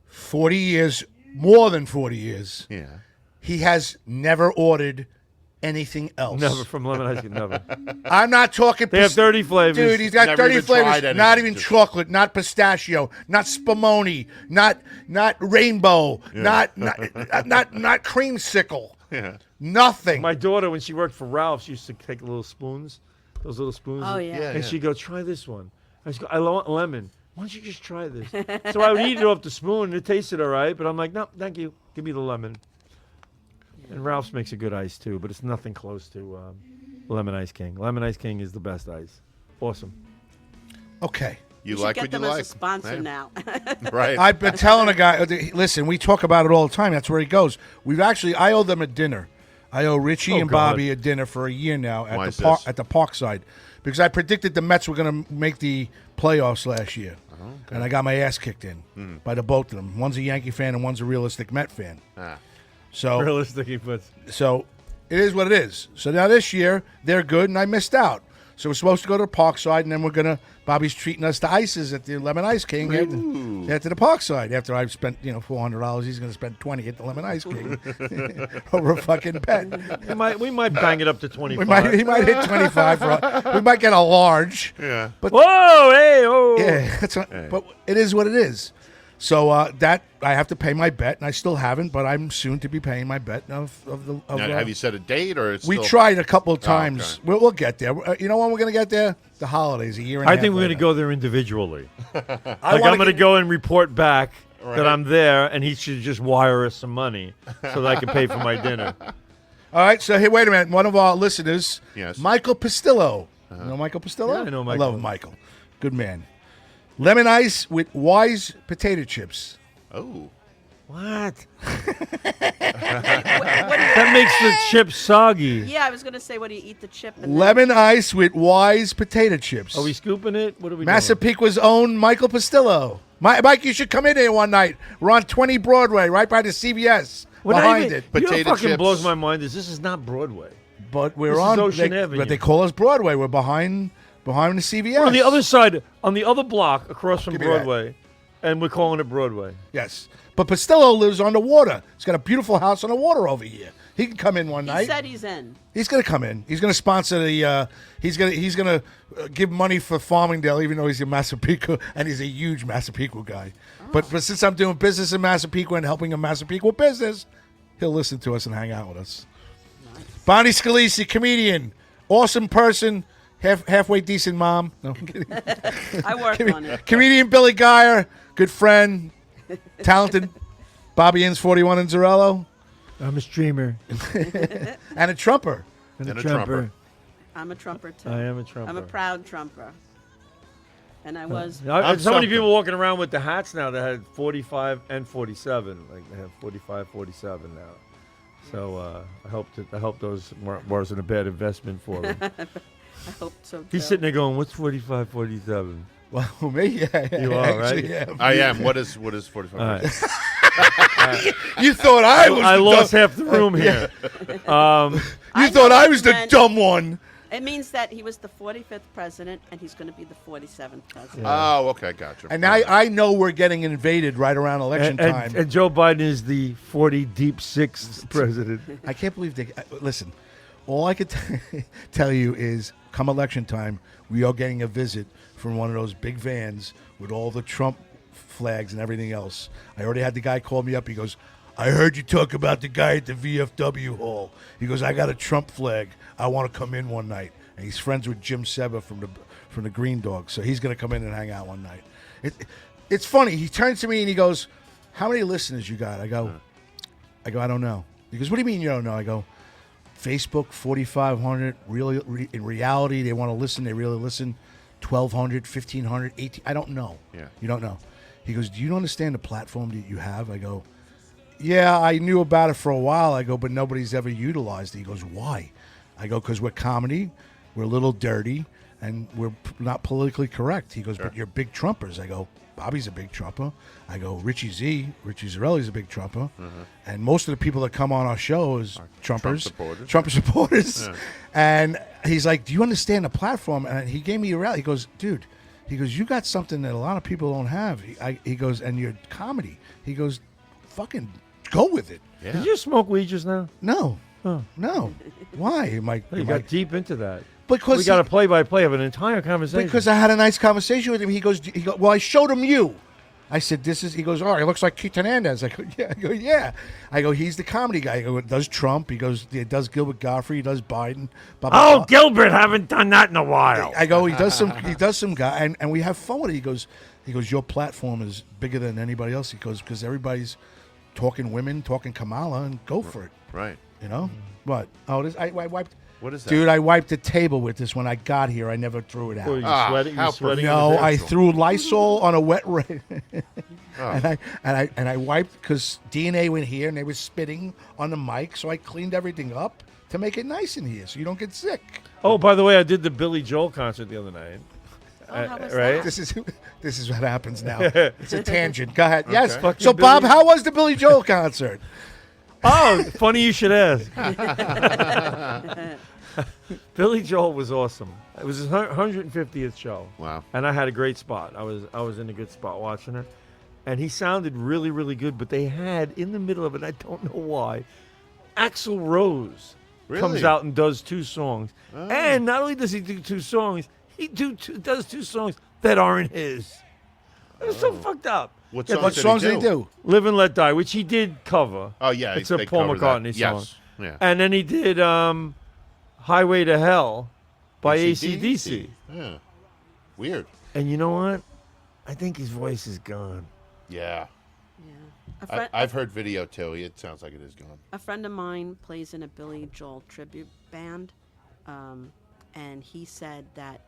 40 years, more than 40 years, Yeah. he has never ordered anything else. Never from Lemon Ice King. Never. I'm not talking. They have 30 flavors. Dude, he's got Never 30 even flavors. tried anything. Not even Just- chocolate, not pistachio, not spumoni, not rainbow, not creamsicle. Yeah. Nothing. My daughter, when she worked for Ralph's, used to take little spoons, those little spoons. Oh, yeah. Yeah. And she'd go, try this one. I want lemon. Why don't you just try this? So I would eat it off the spoon, and it tasted all right. But I'm like, no, thank you. Give me the lemon. And Ralph's makes a good ice, too, but it's nothing close to Lemon Ice King. Lemon Ice King is the best ice. Awesome. Okay. You should like get what you them as like. a sponsor Right. now. Right. I've been telling a guy, listen, we talk about it all the time. That's where he goes. I owe them a dinner. I owe Richie Oh, and God. Bobby a dinner for a year now Why at is the park this? at the Parkside, because I predicted the Mets were going to make the playoffs last year, and I got my ass kicked in by the both of them. One's a Yankee fan and one's a realistic Met fan. Ah. So Realistic, but so it is what it is. So now this year they're good, and I missed out. So we're supposed to go to the Parkside, and then Bobby's treating us to ices at the Lemon Ice King at the Parkside. After I've spent $400, he's going to spend $20 at the Lemon Ice King over a fucking bet. we might bang it up to 25. He might hit 25. We might get a large. Yeah. But Whoa, hey, oh. yeah, but it is what it is. So that I have to pay my bet, and I still haven't, but I'm soon to be paying my bet of the. Now, have you set a date or it's We still... tried a couple of times. okay. We'll get there. You know when we're going to get there? The holidays, a year and a I half think we're going to later. go there individually. I Like wanna I'm going to get- go and report back Right. that I'm there, and he should just wire us some money so that I can pay for my dinner. All right, so hey, wait a minute. One of our listeners, Yes. Michael Pastillo. You know Michael Pastillo? Yeah, I know I Michael. love Michael. Good man. Lemon ice with Wise potato chips. Oh. What? What do That makes the chips soggy. yeah, I was gonna say, what do you eat the chip? And then- Lemon ice with Wise potato chips. Are we scooping it? What are we doing? Massapequa's own Michael Pastillo. Mike, you should come in here one night. We're on 20 Broadway, right by the CVS. We're not behind even- it. You know what Potato fucking chips. blows my mind is this is not Broadway. But we're This is on Ocean they, Avenue. but they call us Broadway. We're behind the CVS. We're on the other side, on the other block across from Give me that. Broadway, and we're calling it Broadway. Yes. But Pastillo lives on the water. He's got a beautiful house on the water over here. He can come in one He night. said he's in. He's going to come in. He's going to sponsor the. He's going to give money for Farmingdale, even though he's in Massapequa and he's a huge Massapequa guy. But since I'm doing business in Massapequa and helping a Massapequa business, he'll listen to us and hang out with us. Bonnie Scalisi, comedian, awesome person, halfway decent mom. No, I'm kidding. I work on it. Comedian Billy Geyer, good friend, talented. Bobby Inns 41 in Zarello, I'm a streamer and a trumper. and And a trumper. I'm a trumper too. I am a trumper. I'm a proud trumper. And I was. So many something. people walking around with the hats now that had 45 and 47. Like they have 45, 47 now. So I hope those wasn't a bad investment for him. I hope so too. He's sitting there going, "What's 45, 47?" Well, me, yeah. You are, actually right? am. I am. What is 45? All right. You thought I was I the lost dumb, half the room here. You I thought know I what was you the meant. dumb one. It means that he was the 45th president and he's going to be the 47th president. Oh, okay, gotcha. And I know we're getting invaded right around election time. And Joe Biden is the 40 deep sixth president. I can't believe they. Listen, all I could tell you is, come election time, we are getting a visit from one of those big vans with all the Trump flags and everything else. I already had the guy call me up. He goes, "I heard you talk about the guy at the VFW hall." He goes, "I got a Trump flag. I want to come in one night." And he's friends with Jim Seba from the Green Dog, so he's going to come in and hang out one night. It's funny. He turns to me and he goes, "How many listeners you got?" I go, "I don't know." He goes, "What do you mean you don't know?" I go, "Facebook 4,500. In reality, they want to listen. They really listen. 1,200, 1,500, 18. I don't know." Yeah. You don't know. He goes, "Do you understand the platform that you have?" I go, "Yeah, I knew about it for a while." I go, "But nobody's ever utilized it." He goes, "Why?" I go, "Because we're comedy, we're a little dirty, and we're not politically correct." He goes, "But you're big Trumpers." I go, "Bobby's a big Trumper." I go, Richie Zarelli's a big Trumper. And most of the people that come on our show is Trumpers. Trump supporters. And he's like, "Do you understand the platform?" And he gave me a rally. He goes, "Dude," he goes, "you got something that a lot of people don't have." He goes, "And your comedy." He goes, "Fucking go with it." Yeah. Did you smoke weed just now? No. Oh. No. Why? Am I, Oh, you am I- got deep into that. because We got he- a play-by-play of an entire conversation. Because I had a nice conversation with him. He goes, "Well, I showed him you." I said, "This is." He goes, "Oh, it looks like Keith Hernandez." I go, "Yeah." I go, "Yeah." I go, "He's the comedy guy." I go, "It does Trump." He goes, "It does Gilbert Gottfried. He does Biden." Blah, blah, Oh, blah. Gilbert, haven't done that in a while. I go, "He does some guy," and we have fun with it. He goes, "Your platform is bigger than anybody else." He goes, "Because everybody's talking women, talking Kamala, and go for it." Right. You know what? Oh, this I wiped. What is that? Dude, I wiped the table with this when I got here. I never threw it out. Were you Ah, sweating? how You sweating? No, I Professional. threw Lysol on a wet rag, Oh. and I wiped because DNA went here and they were spitting on the mic, so I cleaned everything up to make it nice in here, so you don't get sick. Oh, by the way, I did the Billy Joel concert the other night. Oh, how was right? that? This is what happens now. It's a tangent. Go ahead. Yes. Fucking So, Bob, Billy- how was the Billy Joel concert? Oh, funny you should ask. Billy Joel was awesome. It was his 150th show. Wow. And I had a great spot. I was in a good spot watching it. And he sounded really, really good, but they had in the middle of it, I don't know why, Axl Rose comes Really? out and does 2 songs. And not only does he do 2 songs, he does 2 songs that aren't his. It was so fucked up. What Yeah, songs, What songs did he do? Live and Let Die, which he did cover. Oh yeah, It's a they Paul covered McCartney that. song. Yes. Yeah. And then he did Highway to Hell by AC/DC. AC/DC. Yeah. Weird. And you know what? I think his voice is gone. Yeah. Yeah. A, friend, I've heard video too. It sounds like it is gone. a friend of mine plays in a Billy Joel tribute band, and he said that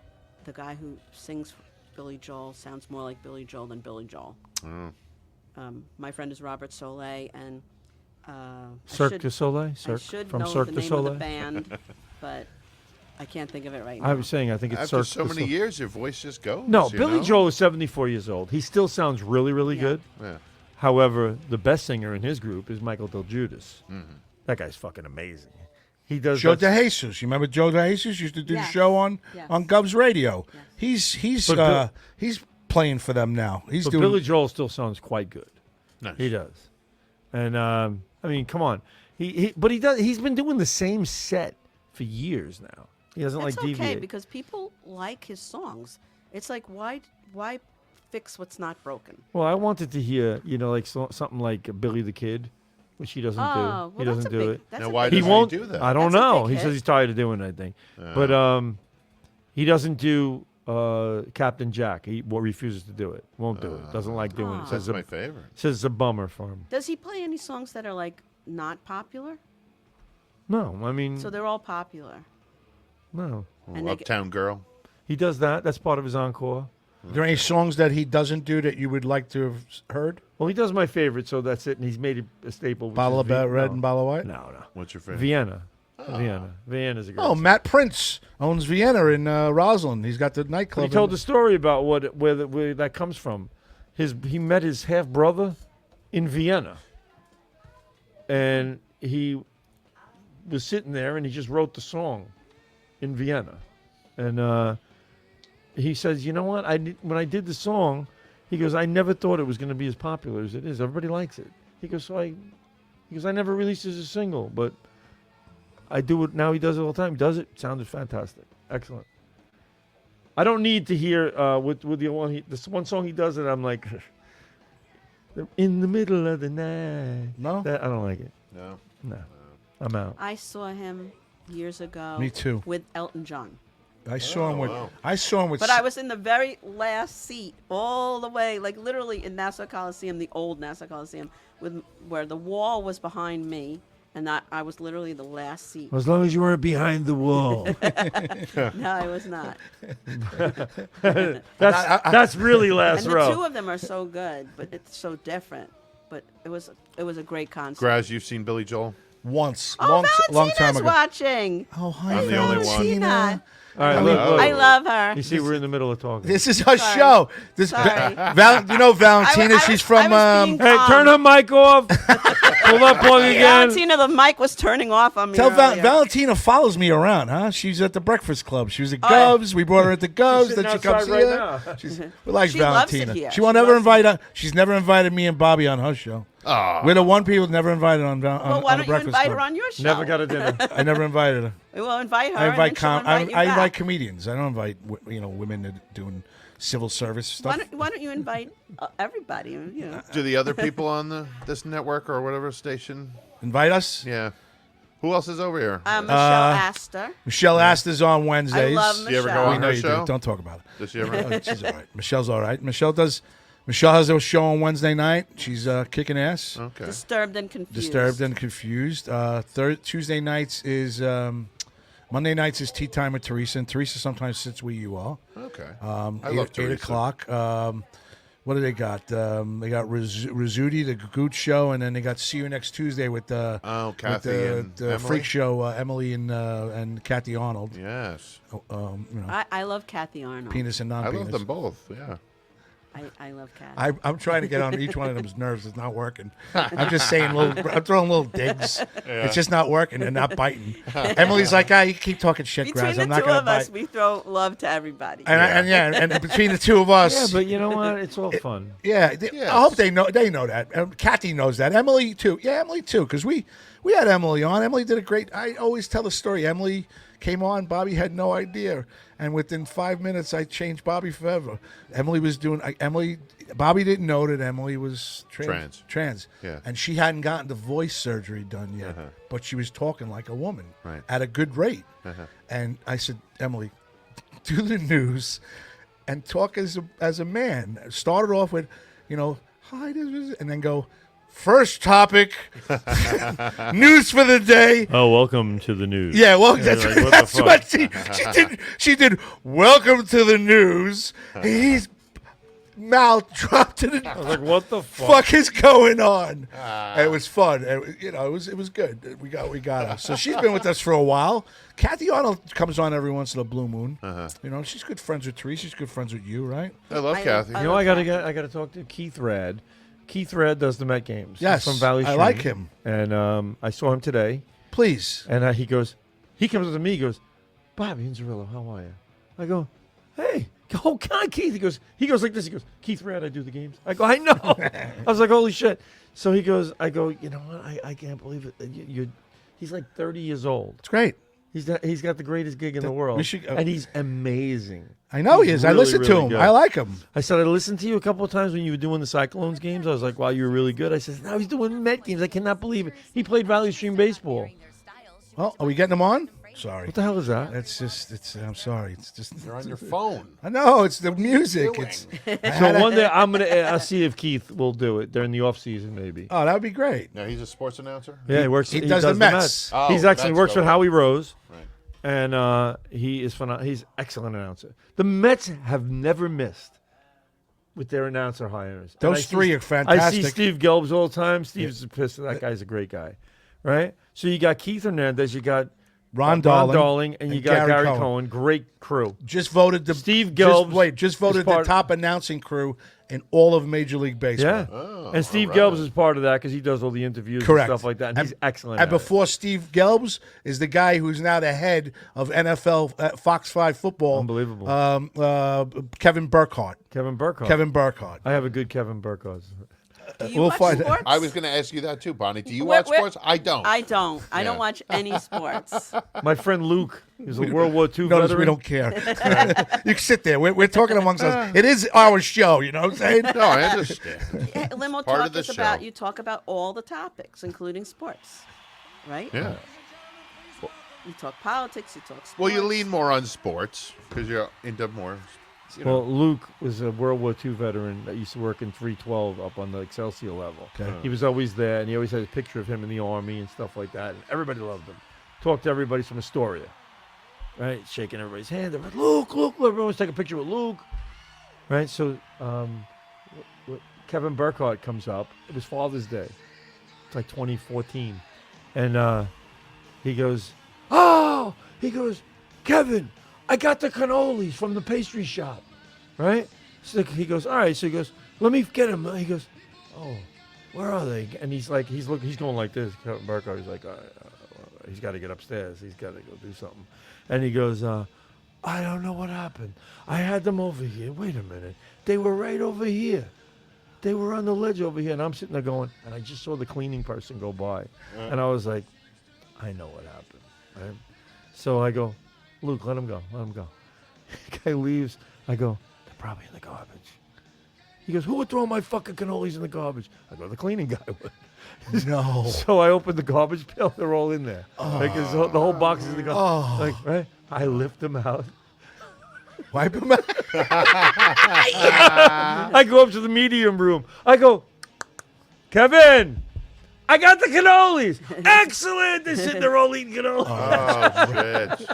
the guy who sings Billy Joel sounds more like Billy Joel than Billy Joel. My friend is Robert Soleil, and Cirque du Soleil? I should from know Cirque the du name Soleil? of the band, but I can't think of it right now. I was saying, I think it's After Cirque so du many Soleil. years, your voice just goes. No, you Billy know? Joel is 74 years old. He still sounds really, really Yeah. good. Yeah. However, the best singer in his group is Michael Del Giudice. That guy's fucking amazing. He does Joe that- DeJesus. You remember Joe DeJesus used to do Yes. the show on Yes. Gov's Radio. Yes. He's playing for them now. He's But doing. Billy Joel still sounds quite good. Nice. He does. And I mean, come on. He's been doing the same set for years now. He doesn't That's like okay deviate. because people like his songs. It's like why fix what's not broken? Well, I wanted to hear, like something like Billy the Kid, which he doesn't Oh, do. well, He that's doesn't a do big, it. That's Now, a why big He doesn't hit. won't do that? I don't That's a know. big He hit. says he's tired of doing it, I think. But he doesn't do Captain Jack. He refuses to do it. Won't do it. Doesn't like doing it. Aw. Says That's my favorite. says it's a bummer for him. Does he play any songs that are like not popular? No, I mean, So they're all popular. no. And they Uptown Girl. He does that. That's part of his encore. Are there any songs that he doesn't do that you would like to have heard? Well, he does my favorite, so that's it. And he's made it a staple. which Bottle is of red no. and bottle of white? No, no. What's your favorite? Vienna. Vienna's a great Oh, song. Matt Prince owns Vienna in Roslyn. He's got the But nightclub. he told in- the story about where that comes from. He met his half brother in Vienna, and he was sitting there, and he just wrote the song in Vienna, and he says, "You know what? When I did the song, he goes, I never thought it was going to be as popular as it is. Everybody likes it." He goes, "I never released it as a single, but I do it now." He does it all the time. He does it. Sounded fantastic. Excellent. I don't need to hear with the one this one song he does, and I'm like, in the middle of the night. No? I don't like it. No. No, I'm out. I saw him years ago. Me too. With Elton John. I saw him with. wow. I saw him with. But I was in the very last seat, all the way, like literally in Nassau Coliseum, the old Nassau Coliseum, where the wall was behind me, and I was literally the last seat. As long as you weren't behind the wall. No, I was not. That's really last And the row. two of them are so good, but it's so different. But it was a great concert. Graz, you've seen Billy Joel? once, Oh, long Valentina's time ago. watching. Oh, hi, I'm the only one. Valentina. All right, Hello. look. I love her. You see, we're in the middle of talking. This is our Sorry. show. This, Sorry. you know Valentina. I she's was from. being Hey, turn her mic off. Pull up plug again. Valentina, the mic was turning off on me. Tell earlier. Valentina follows me around, huh? She's at the Breakfast Club. She was at Oh, yeah. Govs. We brought her at the Govs. sitting Then she comes outside right here. now. We like She loves it Valentina. here. She She won't ever loves invite us. She's never invited me and Bobby on her show. Oh. We're the one people never invited on Well, on why the don't you Breakfast invite Club. her on your show? Never got a dinner. I never invited her. We will invite her. I invite and then she'll I invite invite you back. comedians. I don't invite women that doing civil service Why stuff. don't you invite everybody? You know. Do the other people on this network or whatever station? Invite us. Yeah. Who else is over here? Michelle Astor. Michelle Astor's on Wednesdays. I love You ever go Michelle. We on know her you show? do. Don't talk about it. Does she ever? She's all right. Michelle's all right. Michelle has a show on Wednesday night. She's kicking ass. Okay. Disturbed and confused. Disturbed and confused. Tuesday nights is Monday nights is Tea Time with Teresa, and Teresa sometimes sits where you are. Okay. I love 8 Teresa. o'clock. What do they got? They got Rizzuti, the Gooch Show, and then they got See You Next Tuesday with the Kathy and the Emily? Freak Show, Emily and Kathy Arnold. Yes. I love Kathy Arnold. Penis and I non-penis. love them both. Yeah. I love Kathy. I'm trying to get on each one of them's nerves. It's not working. I'm just saying I'm throwing little digs. It's just not working and not biting. Emily's like, you keep talking shit, Between Graz. the I'm not two going to of us, bite. we throw love to everybody. And between the two of us, Yeah, but you know what? It's all fun. yeah, Yes. I hope they know that. Kathy knows that. Emily too. Yeah, Emily too. Because we We had Emily on. Emily did a great. I always tell the story. Emily came on. Bobby had no idea, and within 5 minutes, I changed Bobby forever. Emily was doing. Bobby didn't know that Emily was trans. Yeah. And she hadn't gotten the voice surgery done yet, but she was talking like a woman at a good rate. And I said, Emily, do the news and talk as a man. Started off with, hi, and then go, first topic, news for the day. Oh, welcome to the news. Yeah, well, that's, like, what the that's fuck? what she did. She did, welcome to the news. His mouth dropped to the. I was like, what the fuck? Is going on? It was fun. It was good. We got her. So she's been with us for a while. Kathy Arnold comes on every once in a blue moon. She's good friends with Therese. She's good friends with you, right? I love Kathy. I gotta talk to Keith Rad. Keith Rad does the Met games. Yes, He's from Valley Stream. I like him. And I saw him today. Please. And he comes up to me. He goes, Bobby Inzerillo, how are you? I go, hey. Oh God, Keith! He goes like this. He goes, Keith Rad, I do the games. I go, I know. I was like, holy shit. So he goes, I go, you know what? I can't believe it. He's like 30 years old. It's great. He's got the greatest gig in the world, and he's amazing. I know he is. Really, I listen to really him. good. I like him. I said I listened to you a couple of times when you were doing the Cyclones games. I was like, wow, you were really good. I said, now he's doing Met games. I cannot believe it. He played Valley Stream baseball. Well, are we getting him on? Sorry. What the hell is that? I'm sorry. It's just. You're on your phone. I know. It's the music. So one day I'll see if Keith will do it during the off season, maybe. Oh, that would be great. Now he's a sports announcer. Yeah, he works. He does the Mets. Oh, He's actually that's works with dope. Howie Rose. Right. And he is phenomenal. He's an excellent announcer. The Mets have never missed with their announcer hires. And Those three are fantastic. I see Steve Gelbs all the time. Steve's pissed. That guy's a great guy, right? So you got Keith Hernandez, you got Ron Darling, and you got Gary Cohen. Great crew. Just voted the Steve Gelbs. Just voted the top announcing crew in all of Major League Baseball. Yeah, Oh, and Steve all right. Gelbs is part of that because he does all the interviews Correct. and stuff like that. And he's excellent. And at it. before Steve Gelbs is the guy who's now the head of NFL Fox 5 football. Unbelievable. Kevin Burkhardt. Kevin Burkhardt. Kevin Burkhardt. I have a good Kevin Burkhardt. Do you we'll watch find- sports? I was going to ask you that too, Bonnie. Do you Where- watch where- sports? I don't. I don't. I don't Yeah. watch any sports. My friend Luke is a World War II Notice veteran. we don't care. You can sit there. We're talking amongst us. It is our show, you know what I'm saying? No, I understand. Limo part of talk the is about show. you talk about all the topics, including sports, right? Yeah. You talk politics. You talk sports. Well, you lean more on sports because you're into more. Well, Luke was a World War II veteran that used to work in 312 up on the Excelsior level. Okay. He was always there, and he always had a picture of him in the Army and stuff like that. And everybody loved him. Talked to everybody from Astoria, right? Shaking everybody's hand. They're like, Luke, Luke. Everyone was taking a picture with Luke, right? So Kevin Burkhardt comes up. It was Father's Day. It's like 2014. And he goes, Kevin, I got the cannolis from the pastry shop, right? So he goes, all right. So he goes, let me get him. He goes, oh, where are they? And he's like, he's going like this. Kevin Burkhardt, he's like, he's got to get upstairs. He's got to go do something. And he goes, I don't know what happened. I had them over here. Wait a minute. They were right over here. They were on the ledge over here. And I'm sitting there going, and I just saw the cleaning person go by. And I was like, I know what happened. Right? So I go, Luke, let him go. Let him go. Guy leaves. I go, they're probably in the garbage. He goes, who would throw my fucking cannolis in the garbage? I go, the cleaning guy would. No. So I opened the garbage pail. They're all in there. Like, the whole box is in the garbage. Like, right? I lift them out. Wipe him out. I go up to the medium room. I go, Kevin, I got the cannolis. Excellent. They're sitting there all eating cannolis. Oh, shit.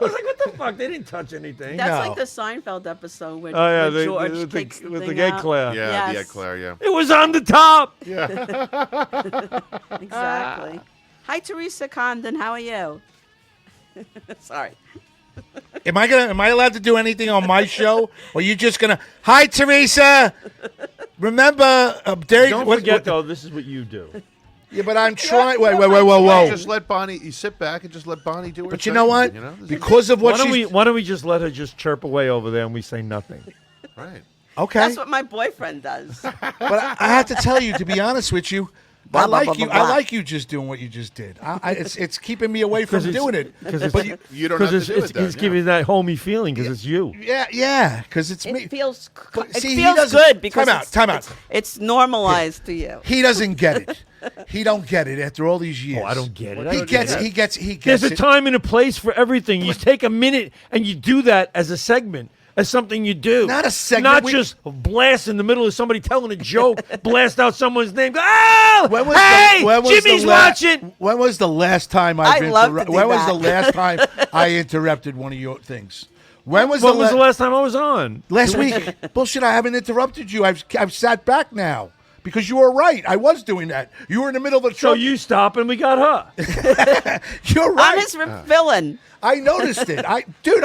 I was like, what the fuck? They didn't touch anything. That's No. like the Seinfeld episode where, Oh, yeah, where George with takes the, the with thing the egg out. clear. Yeah, Yes. yeah, Claire, yeah. It was on the top. Exactly. Hi, Teresa Condon. How are you? Sorry. Am I allowed to do anything on my show? Or are you just gonna? Hi, Teresa. Remember, Don't forget, though, this is what you do. Yeah, but I'm trying. Wait, whoa. Just let Bonnie. You sit back and just let Bonnie do her. But you know what? You know? This is- Because of what she's Why don't we just let her just chirp away over there and we say nothing? right. okay. That's what my boyfriend does. But I have to tell you, to be honest with you, blah, I blah, like blah, you. blah, I blah. like you just doing what you just did. It's keeping me away from doing it. But You don't have to do it then. it's giving that homey feeling because it's you. yeah, because it's me. It feels But it see, he feels doesn't- good because Time out. it's normalized to you. He doesn't get it. He don't get it after all these years. Oh, I don't get it. I He don't gets. get it. He gets. He gets. There's a it. time and a place for everything. You take a minute and you do that as a segment, as something you do. Not a segment, Not we- just blast in the middle of somebody telling a joke, blast out someone's name. Go, oh, When was hey, when was Jimmy's la- watching. When was the last time I've I love to do When was that. the last time I interrupted one of your things? When was When the was the last time I was on? last week? Bullshit! I haven't interrupted you. I've sat back now because you were right. I was doing that. You were in the middle of a So show. you stop and we got her. You're right. I'm his villain. I noticed it. I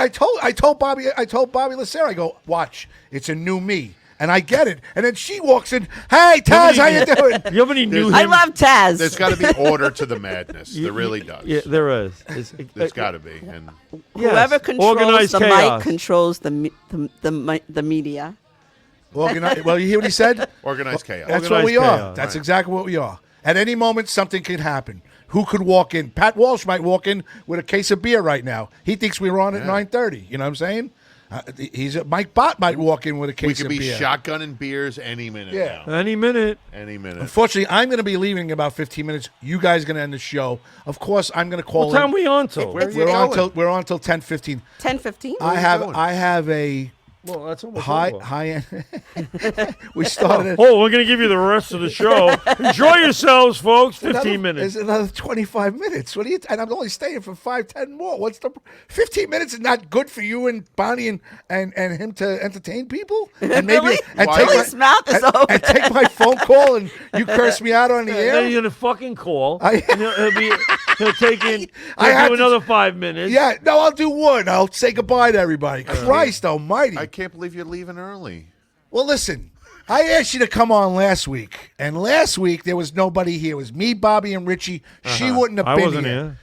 told Bobby Lacerra, I go, watch, it's a new me. And I get it. And then she walks in, hey Taz, how you doing? You have any new I love Taz. There's got to be order to the madness. There really does. Yeah, there is. There's got to be. And Yes. Whoever controls Organized the chaos. mic controls the media. Well, you hear what he said? organized chaos. That's Organized what we are. chaos. That's exactly what we are. At any moment, something could happen. Who could walk in? Pat Walsh might walk in with a case of beer right now. He thinks we were on at 9:30. You know what I'm saying? Mike Bott might walk in with a We case could of be beer. shotgunning beers any minute Yeah. now. Any minute. Any minute. Unfortunately, I'm going to be leaving in about 15 minutes. You guys are going to end the show. Of course, I'm going to call What time in. we on till? Where are you We're on going? till 10:15. 10:15. I have a Well, that's almost high over. end. We started at Oh, we're going to give you the rest of the show. Enjoy yourselves, folks. 15 another, minutes. It's another 25 minutes. What do you? And I'm only staying for 5-10 more. What's the 15 minutes is not good for you and Bonnie and him to entertain people? And maybe Really? and Why take would- my, His mouth is and, open. and take my phone call and you curse me out on the Then air. he's gonna fucking call. I- and he'll take in. I He'll have do to- another 5 minutes. Yeah, no, I'll do one. I'll say goodbye to everybody. Christ Almighty! I can't believe you're leaving early. Well, listen, I asked you to come on last week, and last week there was nobody here. It was me, Bobby, and Richie. She wouldn't have I been wasn't here.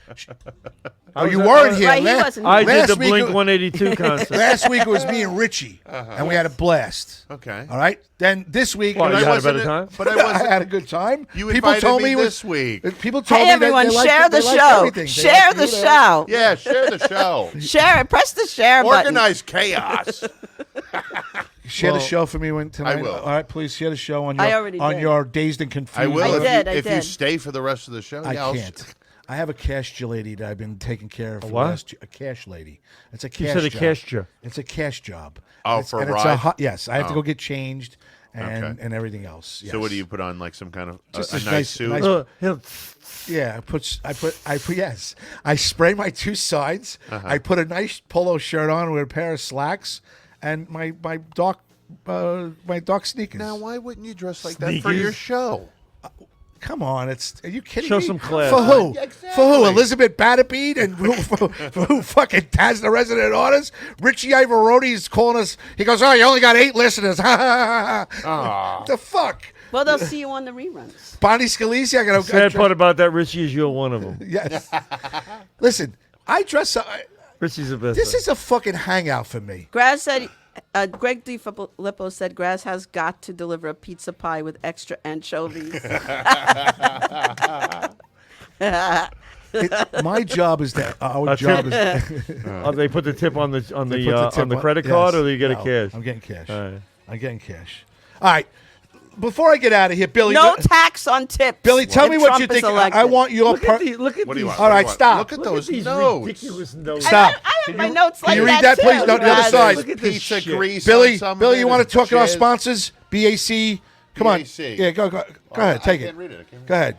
Oh, you was- weren't here. Right, he La- wasn't I here. did last the week Blink it- 182 concert. Last week it was me and Richie, and we had a blast. Okay. All right. Then this week, Well, it was- you had a wasn't better time? But I I wasn't. had a good time. You People invited told me it was- this week. People told Hey, me everyone, that they share liked, the they liked show. everything. They Share liked the you, they show. Yeah, share the show. Share it. Press the share button. Organized chaos. Share the Well, show for me when tonight. I will. All right, please share the show on your I already did. your dazed and confused. I will I if, did, you, I if you did. stay for the rest of the show. I yeah, I'll- can't. I have a cash lady that I've been taking care of for the what? last a cash lady. It's a cash You said a job. cashier. It's a cash job. Oh, It's- for a and ride? It's yes, I have to Oh. go get changed and Okay. and everything else. So what yes. do you put on, like some kind of Just a a nice nice- suit? nice- He'll- Yeah, I put yes. I spray my two sides. I put a nice polo shirt on with a pair of slacks and my dark sneakers. Now, why wouldn't you dress like that for your Sneakers? show? Come on, are you kidding Show me? some class. For who? Yeah, For who? exactly. Elizabeth Batterbead and for who fucking Taz the resident artist? Richie Ivaroni is calling us. He goes, "Oh, you only got 8 listeners." What the fuck? Well, they'll see you on the reruns. Bonnie Scalise, I got Sad part about that, Richie, is you're one of them. Yes. Listen, I dress up. Richie's the best. This is a fucking hangout for me. Graz said, Greg DiFilippo said, Graz has got to deliver a pizza pie with extra anchovies. My job is that our A job tip. is. They put the tip on the They put the tip on the on- credit yes. card, or do you get No, a cash? I'm getting cash. All right. I'm getting cash. All right. Before I get out of here, Billy. No tax on tips. Billy, tell if me what Trump you is think. I elected. want your. Look at the look at What do you these. want? All right, What do you want? stop. Look at Look those at these notes. ridiculous notes. Stop. I have my notes like Can you that read that, too, please? No, the other Graz. side. Look at this Pizza shit. grease. Billy, on some Billy, of you it want to and talk to our jizz. sponsors? BAC. Come on. BAC. Yeah, go ahead. Take I it. can't read it. I can't Go ahead.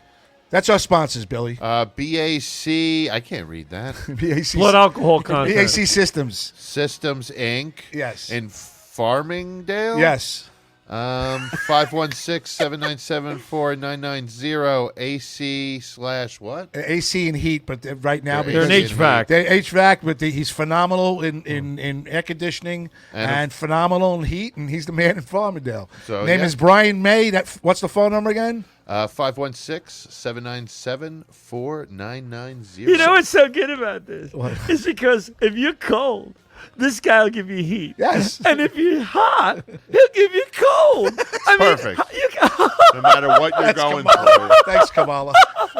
That's our sponsors, Billy. BAC. I can't read that. BAC. Blood alcohol content. BAC Systems. Systems Inc. Yes. In Farmingdale. Yes. 516-797-4990 AC/what? AC and heat, but right now They're They're an because HVAC. they're HVAC, but he's phenomenal in air conditioning And- and phenomenal in heat, and he's the man in Farmingdale. So, Name yeah. is Brian May. What's the phone number again? 516-797-4990. You know what's so good about this? It's because if you're cold, This guy will give you heat. Yes. And if you're hot, he'll give you cold. I mean, Perfect. No matter what you're going through. Thanks, Kamala.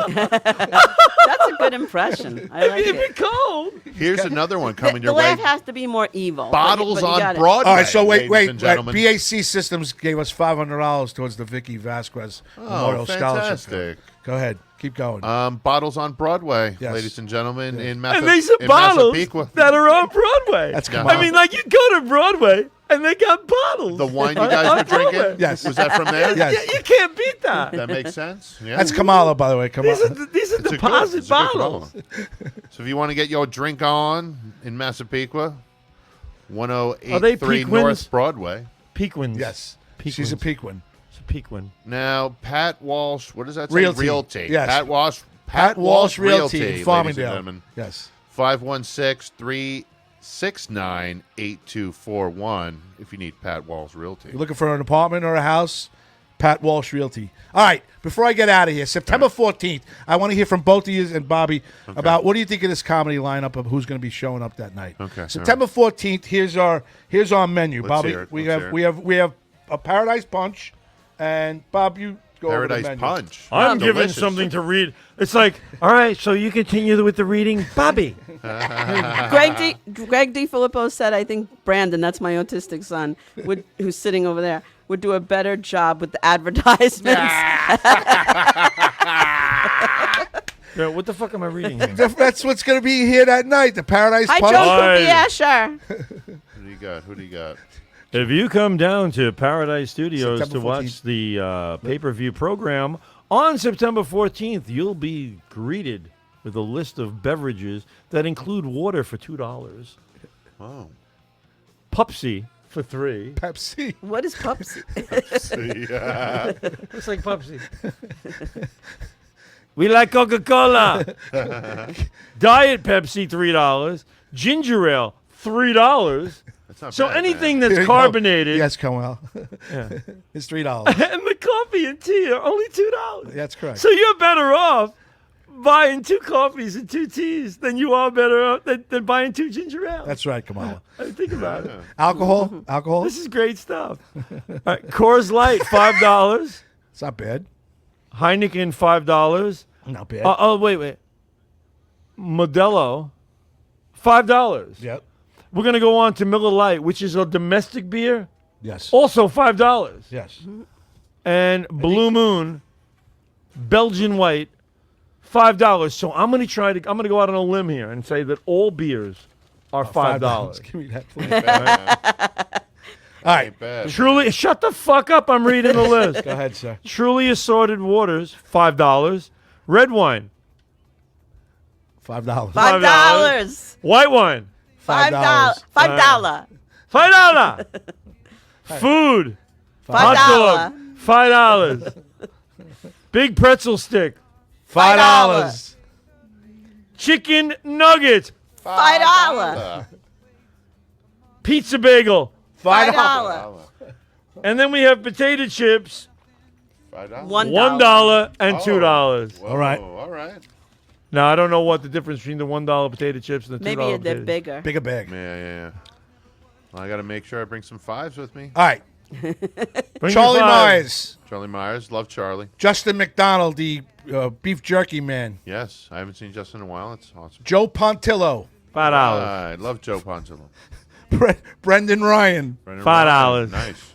That's a good impression. I like if you're it. cold. Here's another one coming The your way. laugh has to be more evil. Bottles but you on got it. Broadway. All right, so ladies wait. and gentlemen. BAC Systems gave us $500 towards the Vicky Vasquez Memorial Scholarship. Fantastic. Go ahead. Keep going. Bottles on Broadway, Yes. ladies and gentlemen, in And these are bottles Massapequa. that are on Broadway. That's Yeah. Kamala. I mean, like, you go to Broadway and they got bottles. The wine you on- guys on were drinking? Broadway. Yes. Was that from there? Yes. You can't beat that. That makes sense. Yeah. That's Kamala, by the way. These are, Kamala. these are It's a good- deposit it's a good bottles. call. So if you want to get your drink on in Massapequa, Are they 1083 Pequins? North Broadway. Pequins. Yes. Pequins. She's a Pequin. It's a Pequin. Now, Pat Walsh, what does that say? Realty. Yes. Pat Walsh Realty, Realty, in ladies and Farmingdale. gentlemen. Yes. 516-369-8241 if you need Pat Walsh Realty. You're looking for an apartment or a house? Pat Walsh Realty. All right, before I get out of here, September 14th, I want to hear from both of you and Bobby about what do you think of this comedy lineup of who's going to be showing up that night. Okay, September 14th, here's our menu, Let's Bobby. hear it, We let's have hear we have a Paradise Punch, and Bob, you go over the Paradise menu. Punch. I'm given Delicious. something to read. It's like, all right, so you continue with the reading. Bobby. Greg D. Filippo said, I think Brandon, that's my autistic son, who's sitting over there, would do a better job with the advertisements. Yeah, what the fuck am I reading here? That's what's going to be here that night, the Paradise Hi, Punch. Joe Hi. Cookie Asher. Who do you got? Who do you got? If you come down to Paradise Studios September to watch the pay-per-view program on September 14th, you'll be greeted with a list of beverages that include water for $2, Oh. Pupsy for $3. Pepsi. What is Pupsy? It's like Pupsy. We like Coca-Cola. Diet Pepsi, $3. Ginger ale, $3. That's not So bad, anything Here that's you go. carbonated Yes, Comwell. yeah. It's $3. and the coffee and tea are only $2. That's correct. So you're better off buying 2 coffees and 2 teas than you are better off than buying 2 ginger ales. That's right, Kamala. I mean, think about it. Alcohol? Alcohol? This is great stuff. All right, Coors Light, $5. It's not bad. Heineken, $5. Not bad. Wait. Modelo, $5. Yep. We're going to go on to Miller Lite, which is a domestic beer, Yes. also $5. Yes. And Blue Moon, Belgian White, $5. So I'm going to go out on a limb here and say that all beers are $5. Give me that, please. All right. Ain't bad. Truly, shut the fuck up. I'm reading the list. Go ahead, sir. Truly assorted waters, $5. Red wine, $5. $5. white wine, $5. $5. $5. Food, hot dog, $5. Big pretzel stick, $5. chicken nuggets, $5. pizza bagel, $5. and then we have potato chips, $5. $1 and $2. Whoa, All right. All right. Now I don't know what the difference between the $1 potato chips and the $2 Maybe they're potato bigger. Bigger bag. Yeah. Well, I got to make sure I bring some 5s with me. All right. Bring Charlie your five. Myers. Charlie Myers. Love Charlie. Justin McDonald, the beef jerky man. Yes. I haven't seen Justin in a while. It's awesome. Joe Pontillo. $5. I love Joe Ponzillo. Brendan Ryan. Brendan $5. Ryan. Nice.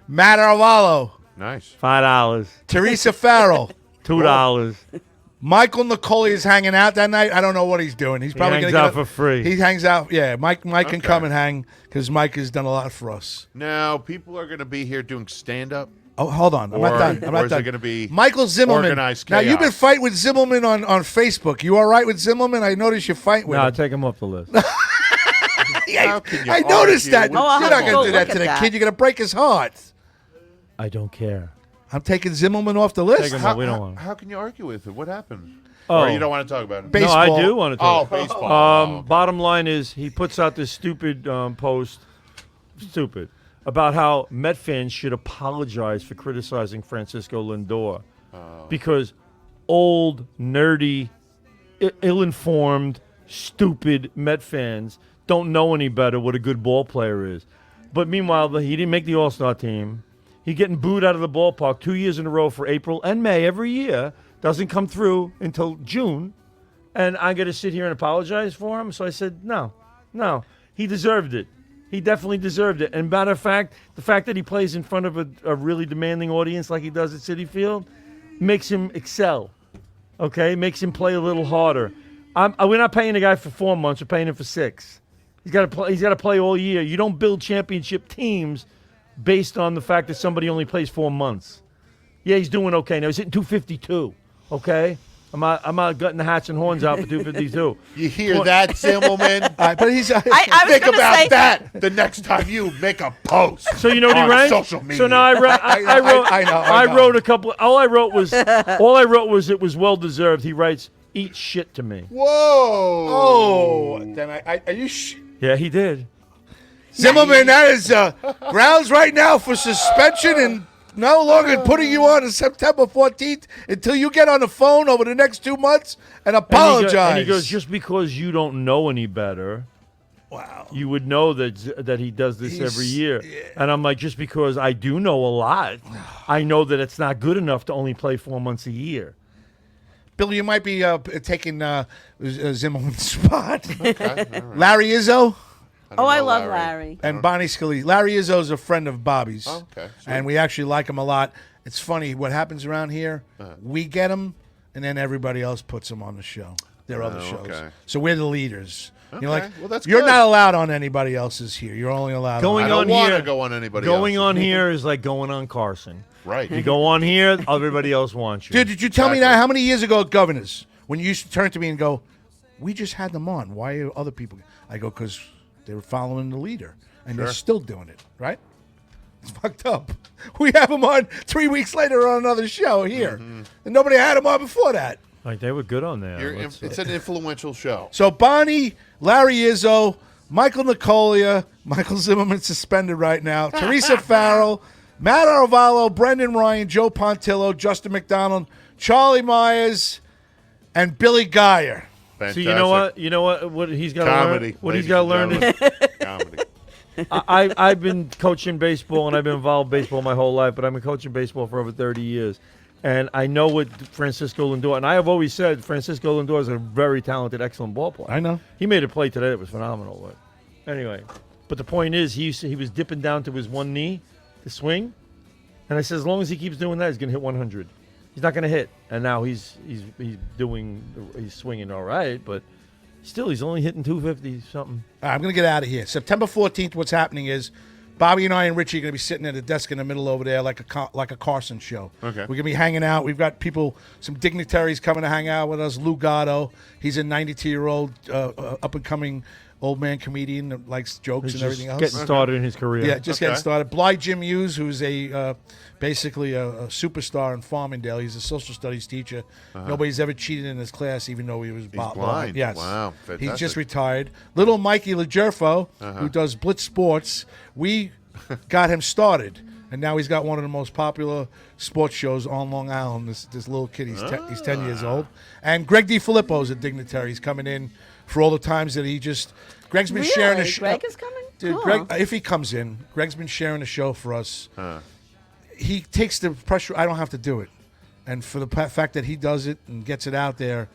Matt Arvalo. Nice. $5. Teresa Farrell. $2. Michael Nicoli is hanging out that night. I don't know what he's doing. He's probably hangs going to out for free. He hangs out. Yeah, Mike can Okay. come and hang because Mike has done a lot for us. Now, people are going to be here doing stand-up. Oh, hold on. I'm not Or- done. I'm or not is done. it gonna be Michael Zimmerman? organized Now, you've been chaos? fighting with Zimmerman on Facebook. You all right with Zimmerman? I noticed you fight with No, him. take him off the list. How can you I noticed argue that. with Oh, I'll You're have not to going go to do that look to at the that. kid. You're going to break his heart. I don't care. I'm taking Zimmerman off the list. Take him How, off. We don't how- want him. how can you argue with it? What happened? Oh. Or you don't want to talk about it? Baseball. No, I do want to talk. Oh, baseball. Bottom line is he puts out this stupid post, about how Met fans should apologize for criticizing Francisco Lindor because old, nerdy, ill-informed, stupid Met fans don't know any better what a good ball player is. But meanwhile, he didn't make the All-Star team. He's getting booed out of the ballpark 2 years in a row for April and May every year. Doesn't come through until June. And I got to sit here and apologize for him. So I said, no. He deserved it. He definitely deserved it. And matter of fact, the fact that he plays in front of a really demanding audience like he does at Citi Field makes him excel. Okay? Makes him play a little harder. We're not paying the guy for 4 months. We're paying him for 6. He's got to play all year. You don't build championship teams based on the fact that somebody only plays 4 months. Yeah, he's doing okay. Now he's hitting 252. Okay? I'm not gutting the hats and horns out for 252. You hear that, Zimmerman? But he's. I was Think gonna about say, that the next time you make a post. So you know what he on ranked? social media. So now I wrote. I know. I wrote a couple. All I wrote was it was well deserved. He writes, "Eat shit to me." Whoa! Oh, then are you? Yeah, he did. Zimmerman, that is grounds right now for suspension and no longer putting you on September 14th until you get on the phone over the next 2 months and apologize. And he goes, just because you don't know any better, wow, you would know that he does this every year. Yeah. And I'm like, just because I do know a lot, I know that it's not good enough to only play 4 months a year. Bill, you might be taking Zimmerman's spot. Okay, all right. Larry Izzo I love Larry. and Bonnie Scalise. Larry Izzo's a friend of Bobby's. Oh, okay, sure. And we actually like him a lot. It's funny what happens around here. We get him, and then everybody else puts him on the show. Their other shows. okay. So we're the leaders. You're Okay, like, well, that's you're good. not allowed on anybody else's here. You're only allowed Going I on. don't on want here- to go on anybody Going else. on here is like going on Carson. Right. You go on here, everybody else wants you. Dude, did you tell me Exactly. that? How many years ago at Governors, when you used to turn to me and go, we just had them on. Why are other people? I go, because they were following the leader. And they're Sure. still doing it, right? It's fucked up. We have them on 3 weeks later on another show here. And nobody had them on before that. Like they were good on there. It's an influential show. So Bonnie, Larry Izzo, Michael Nicolia, Michael Zimmerman suspended right now, Teresa Farrell, Matt Arvalo, Brendan Ryan, Joe Pontillo, Justin McDonald, Charlie Myers, and Billy Geyer. So Fantastic. you know what he's got to Comedy. learn. What he's ladies got to and learn is gentlemen. Comedy. I've been coaching baseball and I've been involved in baseball my whole life, but I've been coaching baseball for over 30 years. And I know what Francisco Lindor, and I have always said Francisco Lindor is a very talented, excellent ball player. I know. He made a play today that was phenomenal. But anyway, but the point is he was dipping down to his one knee to swing. And I said, as long as he keeps doing that, he's going to hit 100. He's not going to hit. And now he's swinging all right, but still he's only hitting 250 something. All right, I'm going to get out of here. September 14th, what's happening is Bobby and I and Richie are going to be sitting at a desk in the middle over there like a Carson show. Okay. We're going to be hanging out. We've got people, some dignitaries coming to hang out with us. Lou Gatto, he's a 92-year-old up-and-coming old man comedian that likes jokes He's and everything just else. getting started in his career. Yeah, just Okay. getting started. Bly Jim Hughes, who's basically a superstar in Farmingdale. He's a social studies teacher. Nobody's ever cheated in his class, even though he was blind. Yes. Wow, He's fantastic. just retired. Little Mikey LaGerfo, who does Blitz Sports. We got him started, and now he's got one of the most popular sports shows on Long Island. This little kid, he's 10 years old. And Greg DiFilippo is a dignitary. He's coming in for all the times that he just. Greg's been sharing the Really? show. Greg is coming? Dude, Cool. Greg, if he comes in, Greg's been sharing the show for us. He takes the pressure. I don't have to do it. And for the fact that he does it and gets it out there,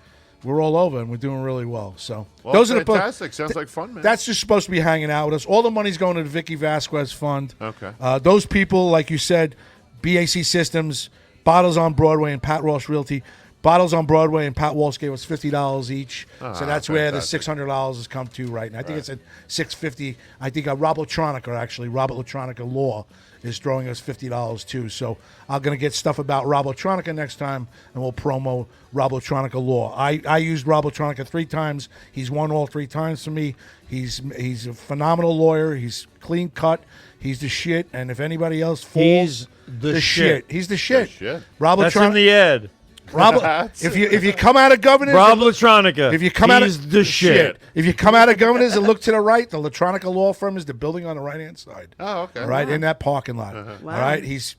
we're all over and we're doing really well. So Well, those are the fantastic. Sounds like fun, man. That's just supposed to be hanging out with us. All the money's going to the Vicky Vasquez Fund. Okay. Those people, like you said, BAC Systems, Bottles on Broadway, and Pat Walsh Realty. Bottles on Broadway and Pat Walsh gave us $50 each. So that's where the fantastic. $600 has come to right now. I think it's at $650. I think Rob Latronica, actually, Robert Latronica Law is throwing us $50 too. So I'm going to get stuff about Rob Latronica next time, and we'll promo Rob Latronica Law. I used Rob Latronica 3 times. He's won all 3 times for me. He's a phenomenal lawyer. He's clean cut. He's the shit. And if anybody else falls, He's the shit. He's the shit. shit. Rob That's in Latronica. the ad. Rob, if you come out of Governors, Rob Latronica. if you come he's out of the shit. if you come out of Governors and look to the right, the Latronica Law Firm is the building on the right hand side. Oh, okay. All right, in that parking lot. All right, he's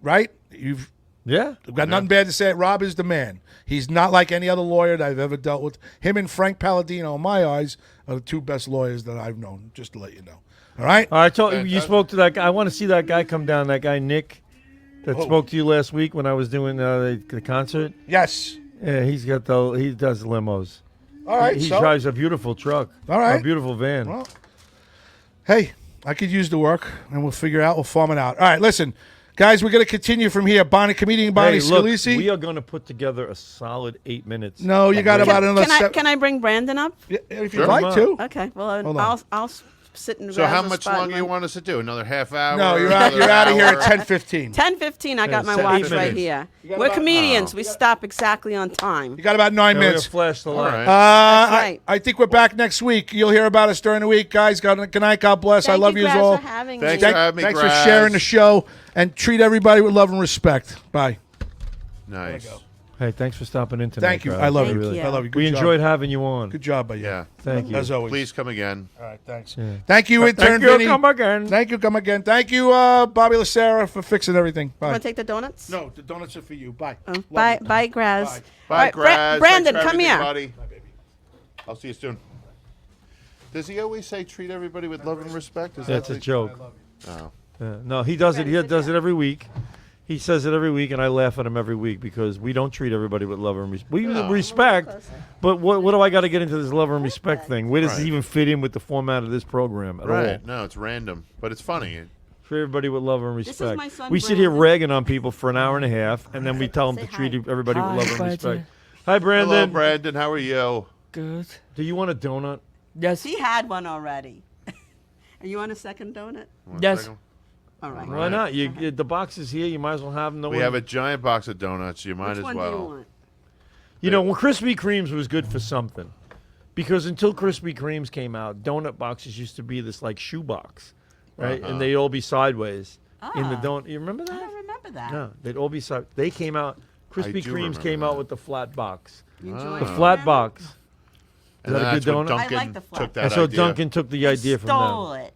right. Yeah. I've got nothing bad to say. Rob is the man. He's not like any other lawyer that I've ever dealt with. Him and Frank Palladino, in my eyes, are the two best lawyers that I've known, just to let you know. All right? I told you spoke to that guy. I want to see that guy come down, that guy Nick that spoke to you last week when I was doing the concert. Yes. Yeah, he does limos. All right. He so, drives a beautiful truck. All right. A beautiful van. Well, hey, I could use the work, and we'll figure it out. We'll farm it out. All right, listen. Guys, we're going to continue from here. Comedian Bonnie Hey, look, Scalisi. we are going to put together a solid 8 minutes. No, you got about another Can I bring Brandon up? Yeah, if Sure. you'd like to. Okay. Well, Hold on. I'll sit in. So how much longer you want us to do? Another half hour? No, you're Another out of here hour? at 10:15. 10:15. I got my Yeah, watch 8 right minutes. here. got We're about- comedians. We stop exactly on time. You got about 9 Now we're minutes. gonna flash the All light. right. That's right. I think we're back next week. You'll hear about us during the week, guys. Good night. God bless. I Thank love you Graz, all. for having Thanks me. for having me, Thanks for Graz. sharing the show, and treat everybody with love and respect. Bye. Nice. Hey, thanks for stopping in tonight. Thank you. Graz. I love Thank you. you. I love you. Good We job. enjoyed having you on. Good job by you. Yeah. Thank you. As always. Please come again. All right. Thanks. Yeah. Thank you, intern Thank you. Vinny. Come again. Thank you. Come again. Thank you, Bobby Lacera, for fixing everything. Bye. Want to take the donuts? No, the donuts are for you. Bye. Oh, Love bye, you. bye, Graz. Bye. Bye, All right, Graz. Brandon, Thanks for come everything, here. buddy. Bye, baby. I'll see you soon. Does he always say treat everybody with love and respect? Is That's that a the- joke. Oh. Yeah. No, he does it. He does it every week. He says it every week, and I laugh at him every week because we don't treat everybody with love and respect. We No. respect, but what do I got to get into this love and respect thing? Where does Right. it even fit in with the format of this program at all? Right. No, it's random, but it's funny. Treat everybody with love and is respect. my son, We sit here Brandon. ragging on people for an hour and a half, and then we tell them Say to treat hi. everybody with Hi, love and Brandon. respect. Hi, Brandon. Hello, Brandon. How are you? Good. Do you want a donut? Yes. He had one already. Are you on a second donut? One Yes. second. All right. Why not? The box is here. You might as well have them. No We one- have a giant box of donuts. You might Which as one well. do you want? You know, when Krispy Kremes was good for something, because until Krispy Kremes came out, donut boxes used to be this like shoe box, right? Uh-huh. And they'd all be sideways in the Ah. donut. You remember I that? don't remember that. No, they'd all be side. They came out. Krispy do Kremes remember came out that. with the flat box. You Ah. enjoy The it, flat Brandon? box. And Is that a that's good when donut? I Duncan like the flat took that And so idea. Duncan took the idea from them. Stole it.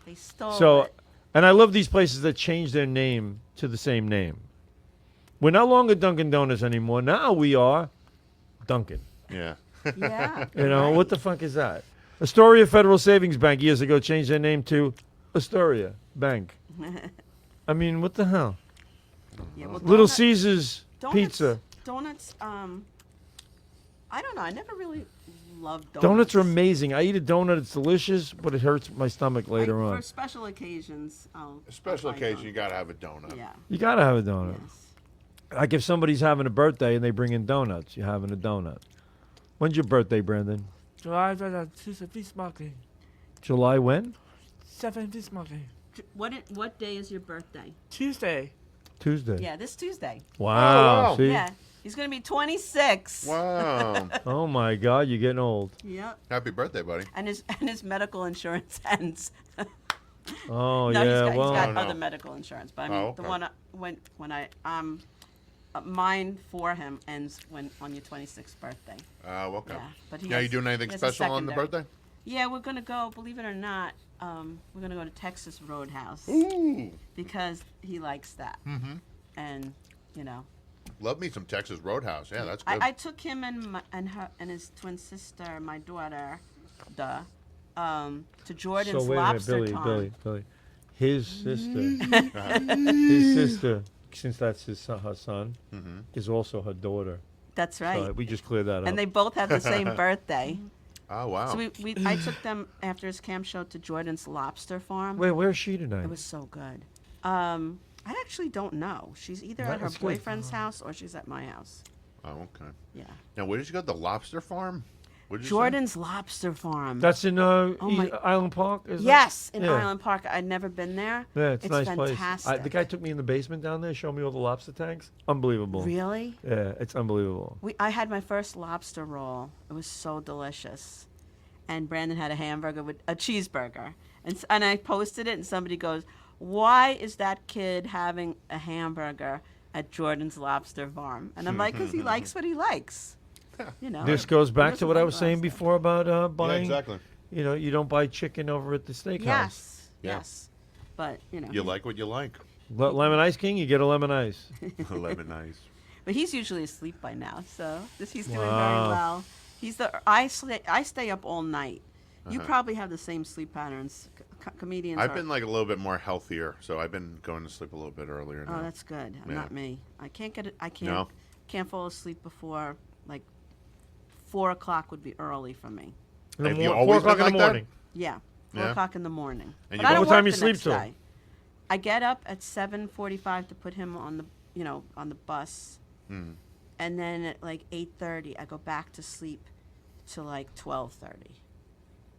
They stole So, it. and I love these places that change their name to the same name. We're no longer Dunkin' Donuts anymore. Now we are Dunkin'. Yeah. Yeah. You know, what the fuck is that? Astoria Federal Savings Bank years ago changed their name to Astoria Bank. I mean, what the hell? Yeah, well, Little donut- Caesars Pizza. Donuts. I don't know. I never really loved donuts. Donuts are amazing. I eat a donut, it's delicious, but it hurts my stomach later For on. special occasions, I'll. A special I'll buy occasion, you donuts. gotta have a donut. Yeah. You gotta have a donut. Yes. Like if somebody's having a birthday and they bring in donuts, you're having a donut. When's your birthday, Brandon? July 7th, Fish Market. July when? 7th Fish Market. What day is your birthday? Tuesday. Tuesday. Yeah, this Tuesday. Wow. wow. See? Yeah. He's gonna be 26. Wow. Oh my God, you're getting old. Yep. Happy birthday, buddy. And his medical insurance ends. Oh No, yeah. he's well, got Oh, no. other medical insurance, but I mean Oh, the okay. one when I mine for him ends on your 26th birthday. Oh, okay. Yeah, but he Now, you has- doing anything he has a special on the secondary. birthday? Yeah, we're gonna go. Believe it or not, we're gonna go to Texas Roadhouse Ooh. because he likes that. Mm-hmm. And you know, Love me some Texas Roadhouse. Yeah, that's good. I took him and his twin sister, my daughter, to Jordan's so wait a minute, Lobster Billy, Tom. Billy. His sister, since that's her son, Mhm. is also her daughter. That's right. So we just cleared that up. And they both have the same birthday. Oh, wow. So I took them after his camp show to Jordan's Lobster Farm. Wait, where's she tonight? It was so good. I actually don't know. She's either at her That's good. boyfriend's house or she's at my house. Oh, okay. Yeah. Now, where did you go? The lobster farm? What did you say? Jordan's Lobster Farm. That's in my- Island Park. Isn't it? Yes, in Yeah. Island Park. I'd never been there. Yeah, it's a nice fantastic. place. The guy took me in the basement down there, showed me all the lobster tanks. Unbelievable. Really? Yeah, it's unbelievable. I had my first lobster roll. It was so delicious. And Brandon had a hamburger with a cheeseburger. And I posted it, and somebody goes, "Why is that kid having a hamburger at Jordan's Lobster Farm?" And I'm like, "Because he likes what he likes." You know. This goes back to doesn't what I like was saying lobster? before about Yeah, buying. exactly. You know, you don't buy chicken over at the steakhouse. Yes. Yeah. Yes. But You like what you like. Lemon Ice King, you get a lemon ice. Lemon ice. But he's usually asleep by now, so he's doing very Wow. well. I stay up all night. You probably have the same sleep patterns. Comedians. I've been like a little bit more healthier, so I've been going to sleep a little bit earlier now. Oh, that's good. Yeah. Not me. I can't get it. I can't. No? Can't fall asleep before like 4 o'clock would be early for me. Have you 4 always o'clock been in the like that? morning. Yeah, 4 Yeah. o'clock in the morning. And But you I go- don't What time work you the next sleep till? day. I get up at 7:45 to put him on the on the bus, and then at like 8:30 I go back to sleep to like 12:30.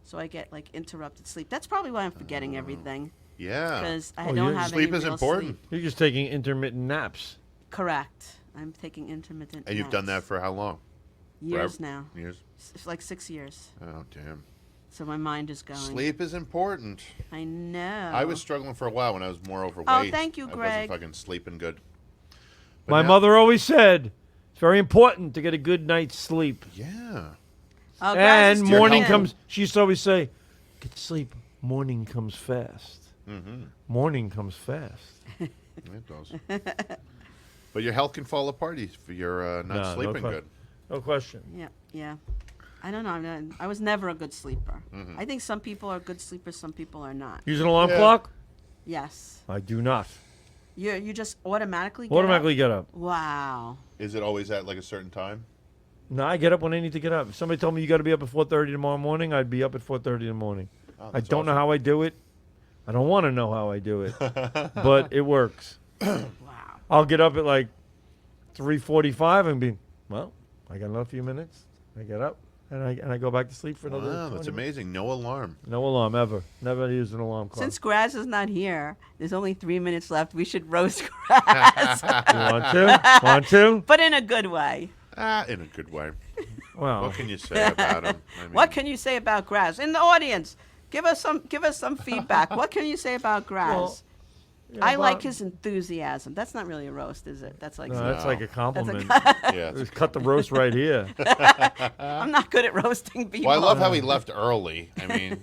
So I get like interrupted sleep. That's probably why I'm forgetting everything Yeah. because I Oh, don't yeah. have Sleep any is real important. sleep. You're just taking intermittent naps. Correct. I'm taking intermittent. And you've done that naps. for how long? years forever? now. Years? Like 6 years. Oh, damn. So my mind is going. Sleep is important. I know. I was struggling for a while when I was more overweight. Oh, thank you, I Greg. wasn't fucking sleeping good. But My now- mother always said it's very important to get a good night's sleep. Yeah. Oh, Graz And is morning tuning in. comes. She used to always say, "Get to sleep. Morning comes fast. Mm-hmm. Morning comes fast." It does. But your health can fall apart if you're not No, no sleeping que- good. No question. Yeah, yeah. I don't know. I was never a good sleeper. Mm-hmm. I think some people are good sleepers, some people are not. Use an alarm Yeah. clock? Yes. I do not. You just automatically get Automatically up? get up. Wow. Is it always at like a certain time? No, I get up when I need to get up. If somebody told me you got to be up at 4:30 tomorrow morning, I'd be up at 4:30 in the morning. Oh, I that's don't know awesome. how I do it. I don't want to know how I do it, but it works. Wow. I'll get up at like 3:45 and be, well, I got another few minutes. I get up and I go back to sleep for another. Wow, that's 20 minutes. amazing. No alarm. No alarm ever. Never used an alarm clock. Since Graz is not here, there's only 3 minutes left. We should roast Graz, You want to? Want to? but in a good way. In a good way. Well, What can you say about him? I mean, What can you say about Graz? In the audience, give us some feedback. What can you say about Graz? Well, yeah, I like Bob- his enthusiasm. That's not really a roast, is it? That's like No, that's like a compliment. Yeah. Just cut the roast right here. I'm not good at roasting people. Well, I love how he left early. I mean,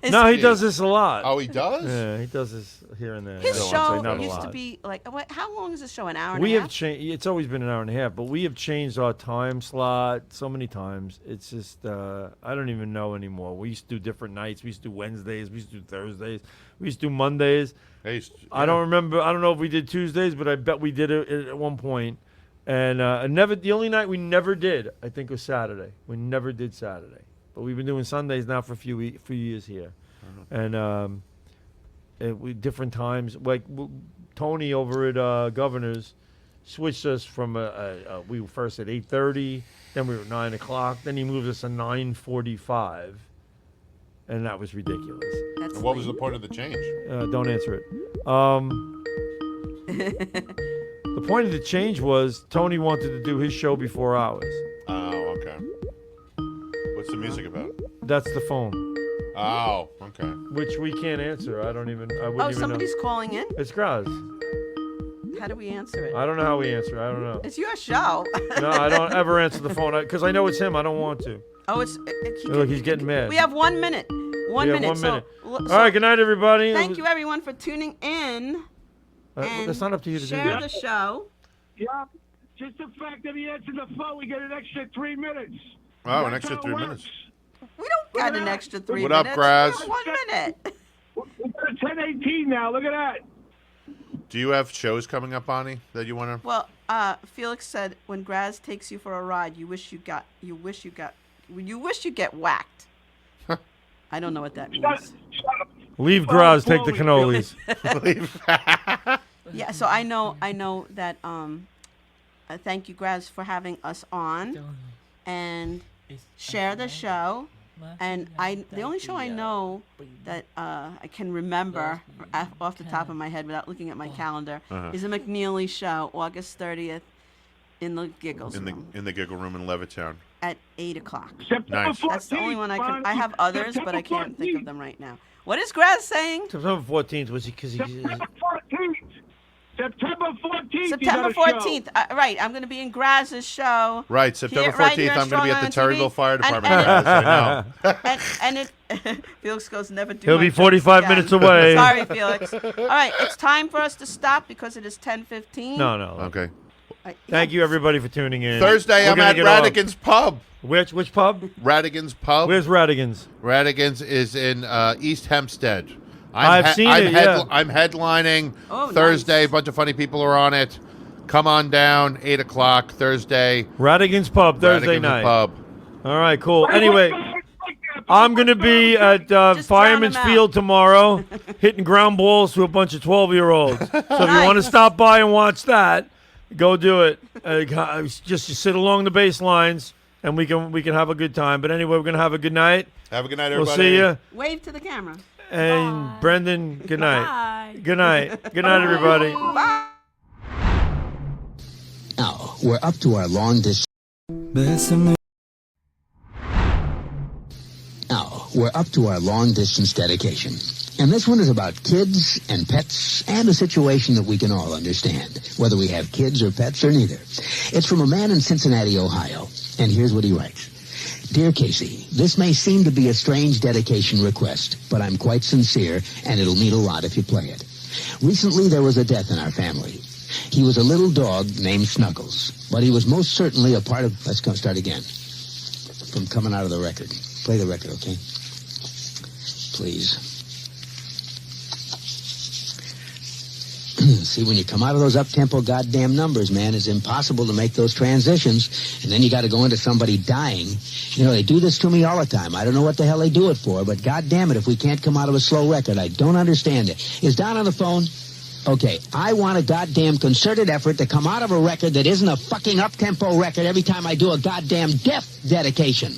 His- No, he does this a lot. oh, he does? Yeah, he does this here and there. His I don't show wanna say not a used to lot. be like, how long is the show? An hour and We a have half? changed. It's always been an hour and a half, but we have changed our time slot so many times. It's just I don't even know anymore. We used to do different nights. We used to do Wednesdays. We used to do Thursdays. We used to do Mondays. Hey, I don't remember. I don't know if we did Tuesdays, but I bet we did it at one point. And never. The only night we never did, I think, was Saturday. We never did Saturday, but we've been doing Sundays now for a few years here, and we different times. Like Tony over at Governor's switched us from we were first at 8:30, then we were at 9 o'clock, then he moved us to 9:45, and that was ridiculous. That's And what was the late. point of the change? Don't answer it. The point of the change was Tony wanted to do his show before ours. Oh, okay. What's the music about? That's the phone, Oh, okay. which we can't answer. I wouldn't Oh, even somebody's know. calling in? It's Graz. How do we answer it? I don't know how we answer. I don't know. It's your show. No, I don't ever answer the phone because I know it's him. I don't want to. Oh, Look, he's getting mad. We have 1 minute. One We have minute. 1 minute. So, All right, good night, everybody. Thank you, everyone, for tuning in. And That's not up to you to do share that. the show. Yeah, just the fact that he answered the phone, we get an extra 3 minutes. Oh, an That's extra how it 3 works. minutes. We don't got an extra 3 What up, minutes. Graz? We got 1 minute. We're at 10:18 now. Look at that. Do you have shows coming up, Bonnie, that you want to? Well, Felix said when Graz takes you for a ride, you wish you get whacked. I don't know what that means. Shut up. Leave Graz, take the cannolis. Yeah, so I know that thank you, Graz, for having us on and share the show. And the only show I know that I can remember off the top of my head without looking at my calendar is a McNeely show, August 30th, in the Giggles room in the Giggle Room in Levittown. at 8 o'clock. September Nice. 14th. That's the only one I can. I have others, but I can't think of them. them right now. What is Graz saying? September 14th was because he. September 14th. September 14th. you September got a show. 14th. Right, I'm going to be in Graz's show. Right, September Here- right 14th, here I'm going to be at the Strong on Terryville TV. Fire And- Department. and- guys, I know. and Felix goes, never do He'll my be jokes 45 again." minutes away. Sorry, Felix. All right, it's time for us to stop because it is 10:15. No. Okay. Thank you, everybody, for tuning in. Thursday, We're I'm gonna at get off. Radigan's Pub. Which pub? Radigan's Pub. Where's Radigan's? Radigan's is in East Hempstead. I've seen it, yeah. I'm headlining Oh, Thursday. nice. A bunch of funny people are on it. Come on down, 8 o'clock Thursday. Radigan's Pub, Thursday Radigan's night. Pub. All right, cool. Anyway, I'm going to be at Just Fireman's drown 'em out. Field tomorrow hitting ground balls to a bunch of 12-year-olds. So if you want to stop by and watch that, go do it. Just sit along the baselines, and we can have a good time. But anyway, we're going to have a good night. Have a good night, We'll everybody. see you. Wave to the camera. And Brendan, good night. Bye. Good night. Good night, everybody. Bye. Now, we're up to our long distance. Now, we're up to our long distance dedication. And this one is about kids and pets and a situation that we can all understand, whether we have kids or pets or neither. It's from a man in Cincinnati, Ohio. And here's what he writes. Dear Casey, this may seem to be a strange dedication request, but I'm quite sincere, and it'll mean a lot if you play it. Recently, there was a death in our family. He was a little dog named Snuggles, but he was most certainly a part of... Let's start again. From coming out of the record. Play the record, okay? Please. See, when you come out of those up-tempo goddamn numbers, man, it's impossible to make those transitions, and then you got to go into somebody dying. You know, they do this to me all the time. I don't know what the hell they do it for, but goddamn it, if we can't come out of a slow record, I don't understand it. Is Don on the phone? Okay, I want a goddamn concerted effort to come out of a record that isn't a fucking up-tempo record every time I do a goddamn death dedication.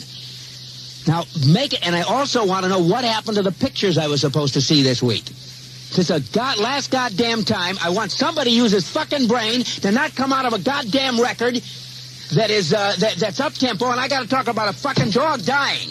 Now, make it, and I also want to know what happened to the pictures I was supposed to see this week. This is last goddamn time. I want somebody to use his fucking brain to not come out of a goddamn record that is that's up tempo, and I got to talk about a fucking dog dying.